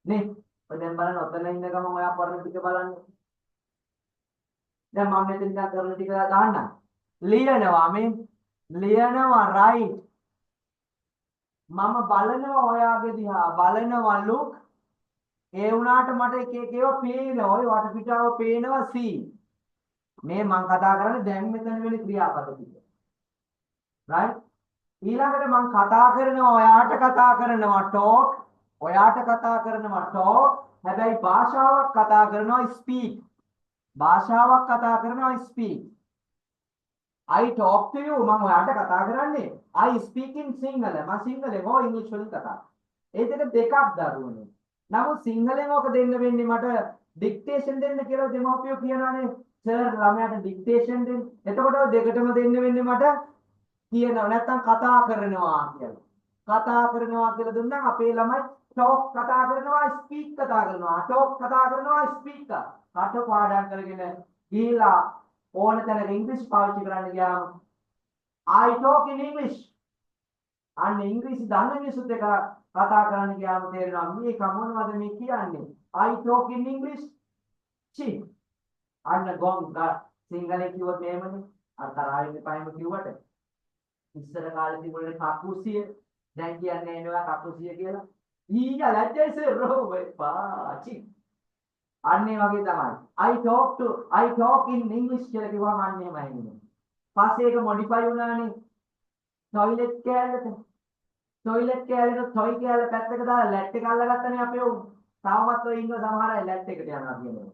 නේ? ඔය දැන් බලන්න ඔතන ඉන්න ගමන් ඔයා කරන ටික බලන්න. දැන් මම මෙතන ඉඳන් කරන ටික දාන්නම්. ලියනවා මේ ලියනවා right. මම බලනවා ඔයාගේ දිහා බලනවා look. ඒ වුණාට මට එක එක ඒවා පේනවා. ඔය වටපිටාව පේනවා see. මේ මම කතා කරන්නේ දැන් මෙතන වෙන ක්‍රියාපද ටික. right? ඊළඟට මම කතා කරනවා ඔයාට කතා කරනවා talk. ඔයාට කතා කරනවා talk. හැබැයි භාෂාවක් කතා කරනවා speak. භාෂාවක් කතා කරනවා speak. I talk to you මම ඔයාට කතා කරන්නේ I speak in සිංහල මම සිංහලෙන් හෝ ඉංග්‍රීසි වලින් කතා. ඒ දෙක දෙකක් දරුවනේ. නමුත් සිංහලෙන් ඔක දෙන්න වෙන්නේ මට ඩික්ටේෂන් දෙන්න කියලා දෙමව්පියෝ කියනවානේ සර් ළමයාට ඩික්ටේෂන් දෙන්න. එතකොට ඔය දෙකටම දෙන්න වෙන්නේ මට කියනවා නැත්තම් කතා කරනවා කියලා. කතා කරනවා කියලා දුන්නා අපේ ළමයි talk කතා කරනවා speak කතා කරනවා talk කතා කරනවා speak කට පාඩම් කරගෙන ගිහිලා ඕන තැනක ඉංග්‍රීසි පාවිච්චි කරන්න ගියාම I talk in English. අන්න ඉංග්‍රීසි දන්න මිනිස්සුත් එක්ක කතා කරන්න ගියාම තේරෙනවා මේක මොනවද මේ කියන්නේ? I talk in English. චි. අන්න ගොන් සිංහලෙන් කිව්වොත් එහෙමනේ. අර තරහින් පයින්ම කිව්වට ඉස්සර කාලේ තිබුණේ කකුසිය. දැන් කියන්නේ එනවා කකුසිය කියලා. ඊයා ලැජ්ජයි සර් රෝ පාචි. අන්නේ වගේ තමයි. I talk in English කියලා කිව්වම අන්න එහෙමයි එන්නේ. පස්සේ ඒක මොඩිෆයි වුණානේ. টয়ලට් කෑල්ලට. টয়ලට් කෑල්ලට toy කෑල්ල පැත්තක දාලා ලැට් එක අල්ලගත්තනේ අපේ උන්. තාමත් ඔය ඉන්න සමහර අය ලැට් එකට යනවා කියනවා.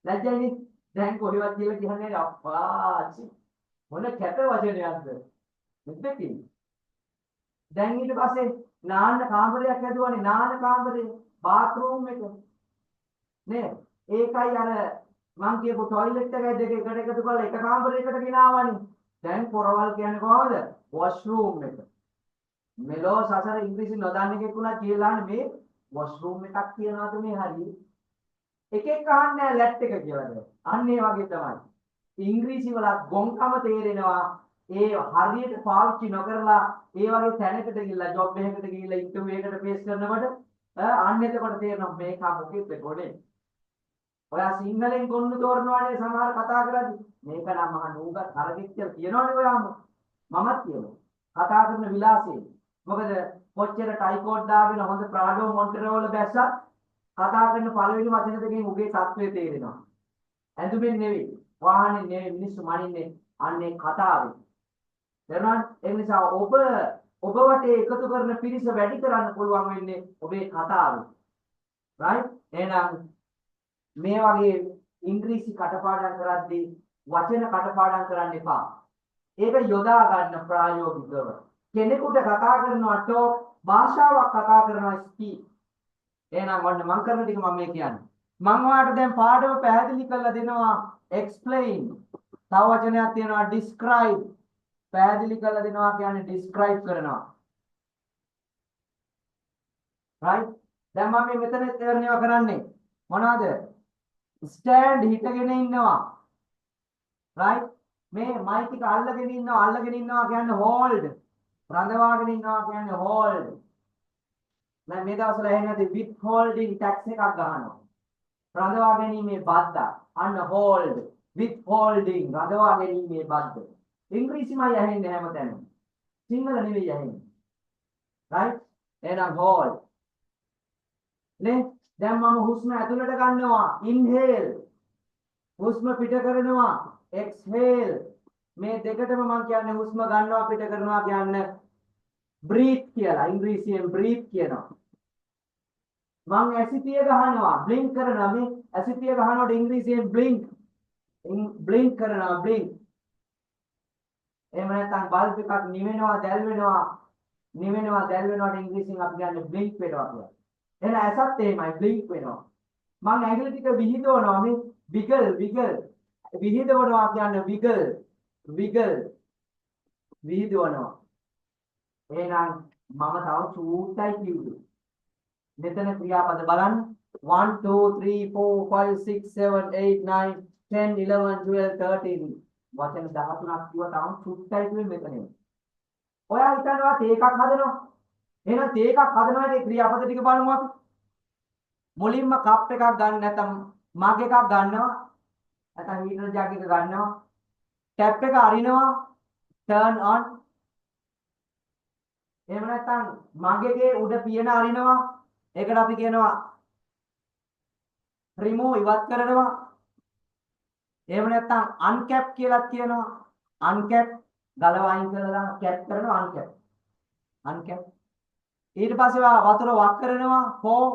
ලැජ්ජයිනේ. දැන් කොහෙවත් කියලා කියන්නේ අප්පාචි. මොන කැත වචනයක්ද? මෙතකින්. දැන් ඊට පස්සේ නාන්න කාමරයක් හැදුවානේ නාන්න කාමරේ බාත්රූම් එක නේ ඒකයි අර මං කියපු টয়ලට් එකයි දෙක එකට එකතු කරලා එක කාමරයකට ගෙනාවනේ දැන් පොරවල් කියන්නේ කොහොමද වොෂ්රූම් එක මෙලෝ සසර ඉංග්‍රීසි නොදන්න එකෙක් උනා කියලානේ මේ වොෂ්රූම් එකක් කියනවාද මේ හරිය එකෙක් අහන්නේ නැහැ ලැට් එක කියලාද අන්න ඒ වගේ තමයි ඉංග්‍රීසි වල ගොංකම තේරෙනවා ඒ හරියට පාවිච්චි නොකරලා ඒ වගේ තැනකට ගිහිල්ලා ජොබ් එකකට ගිහිල්ලා ඉන්ටර්විව් එකකට ෆේස් කරනකොට අන්න එතකොට තේරෙනවා මේක මොකෙද්ද ගොඩේ ඔයා සිංහලෙන් ගොන්නු තෝරනවානේ සමහර කතා කරද්දි මේක නම් මහා නූගත් හරගෙක් කියලා කියනවනේ ඔයාම මමත් කියනවා කතා කරන විලාසය මොකද කොච්චර ටයිකෝඩ් දාගෙන හොඳ ප්‍රාඩෝ මොන්ටරෝ වල බැස්සත් කතා කරන පළවෙනි වචන දෙකෙන් උගේ තත්ත්වය තේරෙනවා ඇඳුමින් නෙවෙයි වාහනේ නෙවෙයි මිනිස්සු මනින්නේ අන්නේ කතාවේ තේරුණාද ඒ නිසා ඔබ වටේ එකතු කරන පිරිස වැඩි කරන්න පුළුවන් වෙන්නේ ඔබේ කතාවේ right එහෙනම් මේ වගේ ඉංග්‍රීසි කටපාඩම් කරද්දී වචන කටපාඩම් කරන්න එපා. ඒක යොදා ගන්න ප්‍රායෝගිකව. කෙනෙකුට කතා කරනවා talk භාෂාවක් කතා කරනවා speak. එහෙනම් ඔන්න මම කරන ටික මම මේ කියන්නේ. මම ඔයාලට දැන් පාඩම පැහැදිලි කරලා දෙනවා explain. තව වචනයක් තියෙනවා describe. පැහැදිලි කරලා දෙනවා කියන්නේ describe කරනවා. right? දැන් මම මේ මෙතන තේරෙනවා කරන්නේ මොනවද? stand හිටගෙන ඉන්නවා right මේ මයික් එක අල්ලගෙන ඉන්නවා කියන්නේ hold රඳවාගෙන ඉන්නවා කියන්නේ hold දැන් මේ දවස්වල එහෙනම් withholding tax එකක් ගහනවා රඳවා ගැනීමේ බද්ද අන්න hold withholding රඳවා ගැනීමේ බද්ද ඉංග්‍රීසිමයි ඇහෙන්නේ හැමතැනම සිංහල නෙවෙයි ඇහෙන්නේ right එහෙනම් hold නේ දැන් මම හුස්ම ඇතුළට ගන්නවා inhale හුස්ම පිට කරනවා exhale මේ දෙකටම මම කියන්නේ හුස්ම ගන්නවා පිට කරනවා කියන්නේ breathe කියලා ඉංග්‍රීසියෙන් breathe කියනවා මම ඇසිපිය ගහනවා blink කරනවා මේ ඇසිපිය ගහනකොට ඉංග්‍රීසියෙන් blink කරනවා blink එහෙම නැත්නම් බල්බ් එකක් නිවෙනවා දැල් වෙනවාට ඉංග්‍රීසියෙන් අපි කියන්නේ blink වෙනවා කියලා එහෙනම් ඇසත් එහෙමයි blink වෙනවා මම ඇඟිලි ටික විහිදවනවා මේ wiggle විහිදවනවා කියන්නේ wiggle විහිදවනවා එහෙනම් මම තව චූට්ටයි කිව්වේ මෙතන ක්‍රියාපද බලන්න 1 2 3 4 5 6 7 8 9 10 11 12 13 වචන 13ක් කිව්වා තාම චූට්ටයි කිව්වේ මෙතන ඔයා හිතනවා තේ එකක් හදනවා එහෙනම් තේ එකක් හදනවා ඒ ක්‍රියාපද ටික බලමු අපි. මුලින්ම කප් එකක් ගන්න නැත්නම් මග් එකක් ගන්නවා. නැත්නම් හීටර් ජග් එක ගන්නවා. ටැප් එක අරිනවා. turn on. එහෙම නැත්නම් මග් එකේ උඩ පියන අරිනවා. ඒකට අපි කියනවා remove ඉවත් කරනවා. එහෙම නැත්නම් uncap කියලාත් කියනවා. uncap ගලව අයින් කරලා cap කරනවා uncap. ඊට පස්සේ ඔයා වතුර වක් කරනවා pour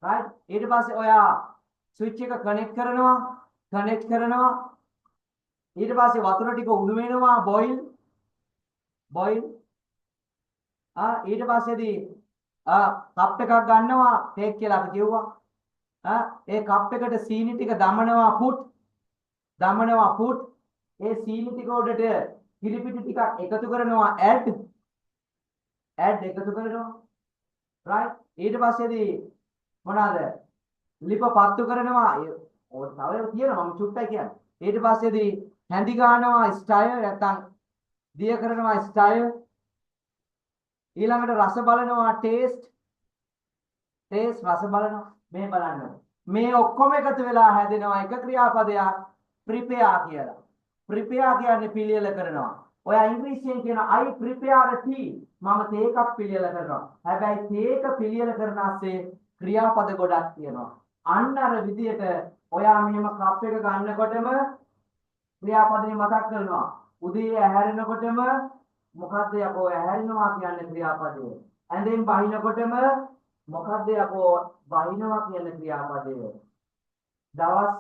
right ඊට පස්සේ ඔයා ස්විච් එක කනෙක්ට් කරනවා ඊට පස්සේ වතුර ටික උණු වෙනවා boil ඊට පස්සේදී කප් එකක් ගන්නවා ටේක් කියලා අපි කිව්වා ඒ කප් එකට සීනි ටික දමනවා put ඒ සීනි ටික උඩට කිරිපිටි ටිකක් එකතු කරනවා add එකතු කරනවා right ඊට පස්සේදී මොනවාද ලිප පත්තු කරනවා ඕක තව තියෙනවා මම චුට්ටයි කියන්නේ ඊට පස්සේදී හැඳි ගන්නවා ස්ටයිල් නැත්තම් දිය කරනවා ස්ටයිල් ඊළඟට රස බලනවා ටේස්ට් රස බලනවා මේ බලන්න මේ ඔක්කොම එකතු වෙලා හැදෙනවා එක ක්‍රියාපදයක් prepare කියලා prepare කියන්නේ පිළියෙල කරනවා ඔයා ඉංග්‍රීසියෙන් කියන I prepare tea මම තේ එකක් පිළියෙල කරනවා හැබැයි තේ එක පිළියෙල කරන ASCII ක්‍රියාපද ගොඩක් තියෙනවා අන්න අර විදියට ඔයා මෙහෙම කප් එක ගන්නකොටම ක්‍රියාපදේ මතක් කරනවා උදේ ඇහැරෙනකොටම මොකද්ද යකෝ ඇහැරෙනවා කියන්නේ ක්‍රියාපදය ඇඳෙන් බහිනකොටම මොකද්ද යකෝ බහිනවා කියන්නේ ක්‍රියාපදය දවස්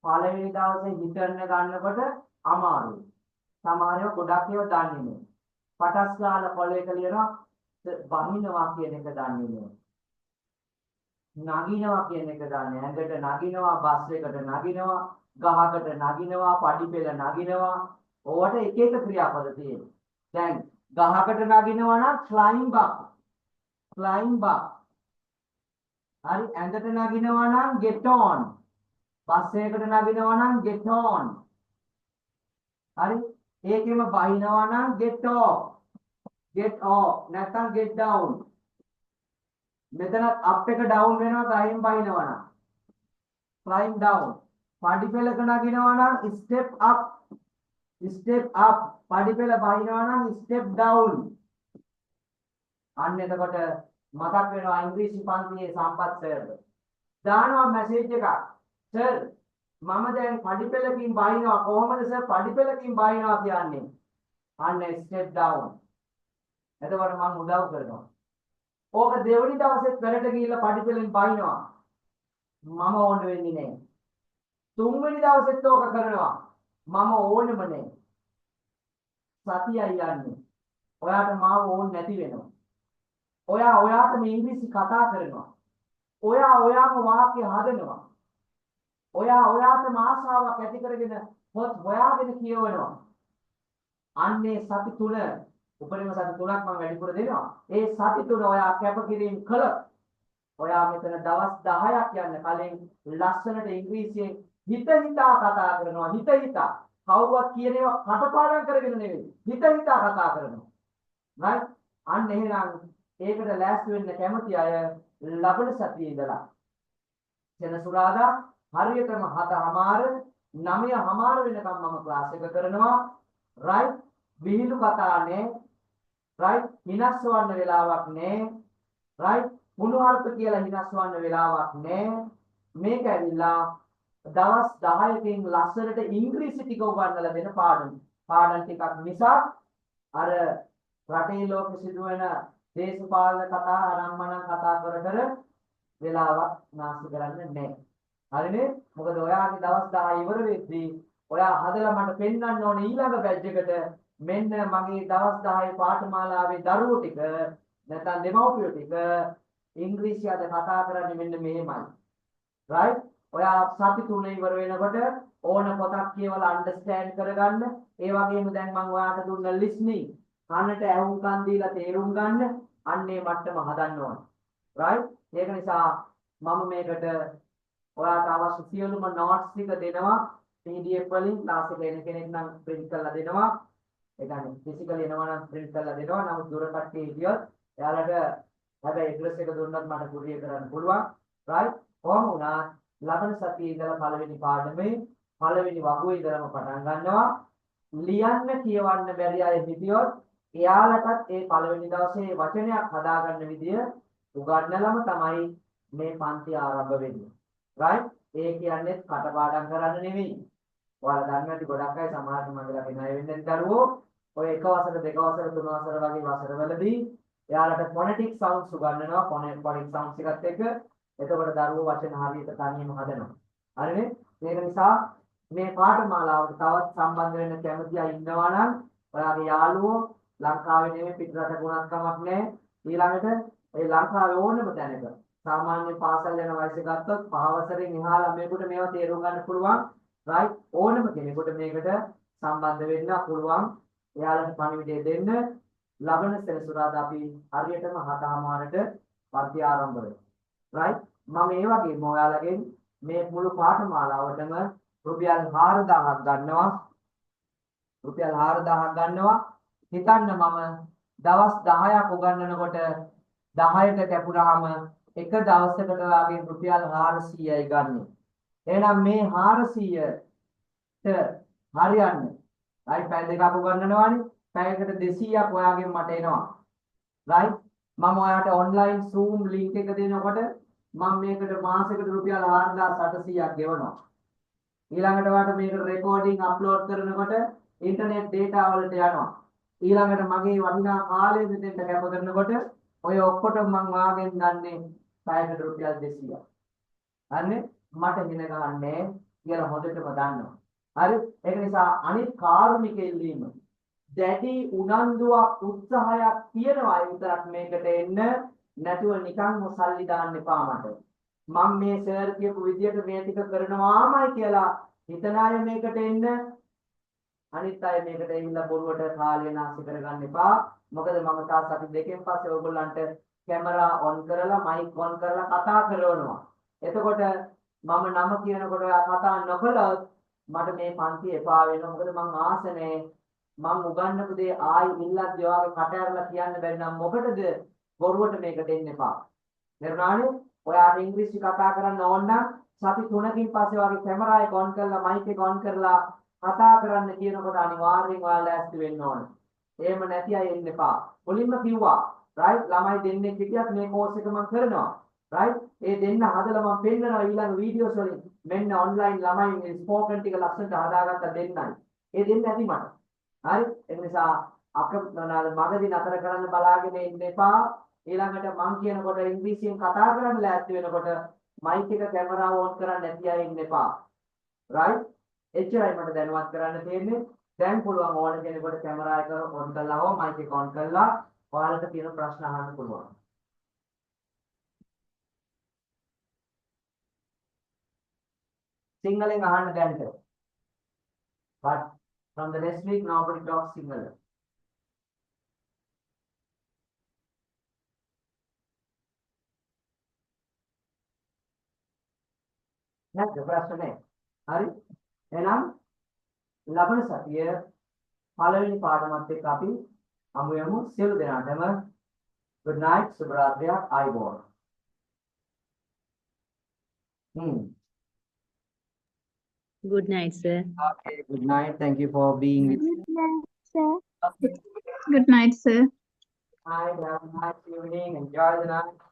පළවෙනි දවසේ හිතන්න ගන්නකොට අමාරුයි සමහරව ගොඩක් ඒවා දන්නේ නැහැ පටස් ගාලා කොලේක ලියනවා බහිනවා කියන එක දන්නේ නැහැ. නගිනවා කියන එක දන්නේ නැහැ. ඇඟට නගිනවා, බස් එකට නගිනවා, ගහකට නගිනවා, පඩිපෙළ නගිනවා. ඕවට එක එක ක්‍රියාපද තියෙනවා. දැන් ගහකට නගිනවා නම් climb up. climb up. හරි ඇඟට නගිනවා නම් get on. බස් එකකට නගිනවා නම් get on. හරි ඒකෙම බහිනවා නම් get off. get off නැත්නම් get down. මෙතන up එක down වෙනවා ගහින් බහිනවා නම්. climb down. පඩිපෙළක නගිනවා නම් step up. step up. පඩිපෙළ බහිනවා නම් step down. අන්න එතකොට මතක් වෙනවා ඉංග්‍රීසි පන්තියේ සම්පත් සර්. දානවා මැසේජ් එකක්. සර් මම දැන් පඩිපෙළකින් බහිනවා කොහොමද සර් පඩිපෙළකින් බහිනවා කියන්නේ? අන්න step down. එතකොට මම උදව් කරනවා. ඕක දෙවනි දවසේ වැඩට ගිහිල්ලා පඩිපෙළෙන් බහිනවා. මම ඕන වෙන්නේ නැහැ. තුන්වෙනි දවසෙත් ඕක කරනවා. මම ඕනෙම නැහැ. සතියයි යන්නේ. ඔයාට මාව ඕන නැති වෙනවා. ඔයාටම ඉංග්‍රීසි කතා කරනවා. ඔයාම වාක්‍ය හදනවා. ඔයාටම ආසාවක් ඇති කරගෙන පොත් හොයාගෙන කියවනවා. අන්නේ සති තුන උපරිම සති තුනක් මම වැඩිපුර දෙනවා. ඒ සති තුන ඔයා කැපකිරීම කළොත් ඔයා මෙතන දවස් 10ක් යන්න කලින් ලස්සනට ඉංග්‍රීසියෙන් හිතා කතා කරනවා. හිතා කවුරුවත් කියන ඒවා කටපාඩම් කරගෙන නෙවෙයි. හිතා කතා කරනවා. right? අන්න එහෙනම් ඒකට ලෑස්ති වෙන්න කැමති අය ලබන සතියේ ඉඳලා සෙනසුරාදා හරියටම 7:00 9:00 වෙනකම් මම ක්ලාස් එක කරනවා. right? විහිළු කතා නෑ. right? හිනස්සවන්න වෙලාවක් නෑ. right? මුණුහරුප කියලා හිනස්සවන්න වෙලාවක් නෑ. මේක ඇවිල්ලා දවස් 10කින් ලස්සනට ඉංග්‍රීසි ටික උගන්වලා දෙන පාඩම් ටිකක් නිසා අර රටේ ලෝකෙ සිදුවෙන දේශපාලන කතා ආරම්මන කතා කර වෙලාවක් නාස්ති කරන්නේ නැහැ. හරිනේ? මොකද ඔයාගේ දවස් 10 ඉවර වෙද්දී ඔයා හදලා මට පෙන්වන්න ඕනේ ඊළඟ බැච් එකට මෙන්න මගේ දවස් 10 පාඨමාලාවේ දරුවෝ ටික නැත්නම් දෙමව්පියෝ ටික ඉංග්‍රීසි අද කතා කරන්නේ මෙන්න මෙහෙමයි. right? ඔයා සති තුනේ ඉවර වෙනකොට ඕන පොතක් කියවලා අන්ඩර්ස්ටෑන්ඩ් කරගන්න. ඒ වගේම දැන් මම ඔයාට දුන්න listening කනට ඇහුම්කන් දීලා තේරුම් ගන්න අන්නේ මට්ටම හදන්න ඕන. right? ඒක නිසා මම මේකට ඔයාට අවශ්‍ය සියලුම notes ටික දෙනවා. PDF වලින් ක්ලාස් එක එන කෙනෙක් නම් print කරලා දෙනවා. ඒ කියන්නේ physically එනවා නම් print කරලා දෙනවා. නමුත් දුර කට්ටිය හිටියොත් එයාලට හැබැයි address එක දුන්නත් මට courier කරන්න පුළුවන්. right? කොහොම වුණත් ලබන සතියේ ඉඳලා පළවෙනි පාඩමේ පළවෙනි වගුවේ ඉඳලම පටන් ගන්නවා. ලියන්න කියවන්න බැරි අය හිටියොත් එයාලටත් ඒ පළවෙනි දවසේ වචනයක් හදාගන්න විදිය උගන්වලම තමයි මේ පන්ති ආරම්භ වෙන්නේ. right? ඒ කියන්නේ කටපාඩම් කරන්න නෙවෙයි. ඔයාලා දන්නේ නැති ගොඩක් අය සමාජ මණ්ඩලක ණය වෙන්නේ දරුවෝ ඔය එක වසර දෙක වසර තුන වසර වගේ වසරවලදී එයාලට phonetic sounds උගන්වනවා. phonetic sounds එකත් එක්ක එතකොට දරුවෝ වචන හරියට තනියම හදනවා. හරිනේ? ඒක නිසා මේ පාඨමාලාවට තවත් සම්බන්ධ වෙන්න කැමති අය ඉන්නවා නම් ඔයාගේ යාළුවෝ ලංකාවේ නෙමෙයි පිටරට ගුණක් කමක් නැහැ. ඊළඟට ඒ ලංකාවේ ඕනම තැනක සාමාන්‍ය පාසල් යන වයස ගත්තොත් 5 වසරෙන් එහා ළමයෙකුට මේවා තේරුම් ගන්න පුළුවන්. right? ඕනම කෙනෙකුට මේකට සම්බන්ධ වෙන්න පුළුවන්. එයාලට පණිවිඩය දෙන්න ලබන සෙනසුරාදා අපි හරියටම 7:00ට පන්ති ආරම්භ වෙනවා. right? මම ඒ වගේම ඔයාලගෙන් මේ මුළු පාඨමාලාවටම රුපියල් 4000ක් ගන්නවා. රුපියල් 4000ක් ගන්නවා. හිතන්න මම දවස් 10ක් උගන්වනකොට 10ට කැපුණාම එක දවසකට වාගේ රුපියල් 400යි ගන්න. එහෙනම් මේ 400ට හරියන්න. right? පැය දෙකක් උගන්වනවානේ. පැයකට 200ක් ඔයාගෙන් මට එනවා. right? මම ඔයාට online Zoom link එක දෙනකොට මම මේකට මාසෙකට රුපියල් 4800ක් ගෙවනවා. ඊළඟට ඔයාට මේක recording upload කරනකොට internet data වලට යනවා. ඊළඟට මගේ වටිනා කාලය මෙතෙන්ට කැප කරනකොට ඔය ඔක්කොටම මම වාගෙන් ගන්නේ පැයකට රුපියල් 200ක්. හරිනේ? මට හින ගන්නෑ කියලා හොඳටම දන්නවා. හරි? ඒක නිසා අනිත් කාරුණික ඉල්ලීම දැඩි උනන්දුවක් උත්සාහයක් තියනවා අය විතරක් මේකට එන්න නැතුව නිකන් සල්ලි දාන්න එපා මට. මම මේ සර් කියපු විදියට මේ ටික කරනවාමයි කියලා හිතන අය මේකට එන්න. අනිත් අය මේකට ඇවිල්ලා බොරුවට කාලය නාස්ති කරගන්න එපා. මොකද මම තා සති දෙකෙන් පස්සේ ඔයගොල්ලන්ට කැමරා ඔන් කරලා මයික් ඔන් කරලා කතා කරනවා. එතකොට මම නම කියනකොට ඔයා කතා නොකළොත් මට මේ පන්ති එපා වෙනවා. මොකද මං ආසනේ මං උගන්වපු දේ ආයි ඉල්ලද්දී ඔයාගේ කට ඇරලා කියන්න බැරි නම් මොකටද බොරුවට මේකට එන්න එපා. තේරුණානේ? ඔයාට ඉංග්‍රීසි කතා කරන්න ඕන නම් සති 3කින් පස්සේ ඔයාගේ කැමරා එක ඔන් කරලා මයික් එක ඔන් කරලා කතා කරන්න කියනකොට අනිවාර්යෙන් ඔයාලා ලෑස්ති වෙන්න ඕන. එහෙම නැති අය එන්න එපා. මුලින්ම කිව්වා right ළමයි දෙන්නෙක් හිටියත් මේ කෝස් එක මම කරනවා. right ඒ දෙන්න හදලා මම පෙන්නනවා ඊළඟ වීඩියෝස් වලින් මෙන්න ඔන්ලයින් ළමයි ස්පෝකන් ටික ලස්සනට හදාගත්ත දෙන්නයි. ඒ දෙන්න ඇති මට. හරි ඒ නිසා මගදී නතර කරන්න බලාගෙන ඉන්න එපා. ඊළඟට මම කියනකොට ඉංග්‍රීසියෙන් කතා කරන්න ලෑස්ති වෙනකොට මයික් එක කැමරාව ඔන් කරන්න නැති අය ඉන්න එපා. right එච්චරයි මට දැනුවත් කරන්න තියෙන්නේ. දැන් පුළුවන් ඕන කෙනෙකුට කැමරා එක ඔන් කරලා හෝ මයික් එක ඔන් කරලා ඔයාලට තියෙන ප්‍රශ්න අහන්න පුළුවන්. සිංහලෙන් අහන්න දැන්ට. But from the next week nobody talks Sinhala. නැත්නම් ප්‍රශ්න නැහැ. හරි? එහෙනම් ලබන සතිය පළවෙනි පාඩමත් එක්ක අපි හමු වෙමු. සියලු දෙනාටම good night සුබ රාත්‍රියක් ආයුබෝවන්.
Good night, sir.
Okay, good night. Thank you for being with me.
Good night, sir.
Okay.
Good night, sir.
Have a nice evening. Enjoy the night.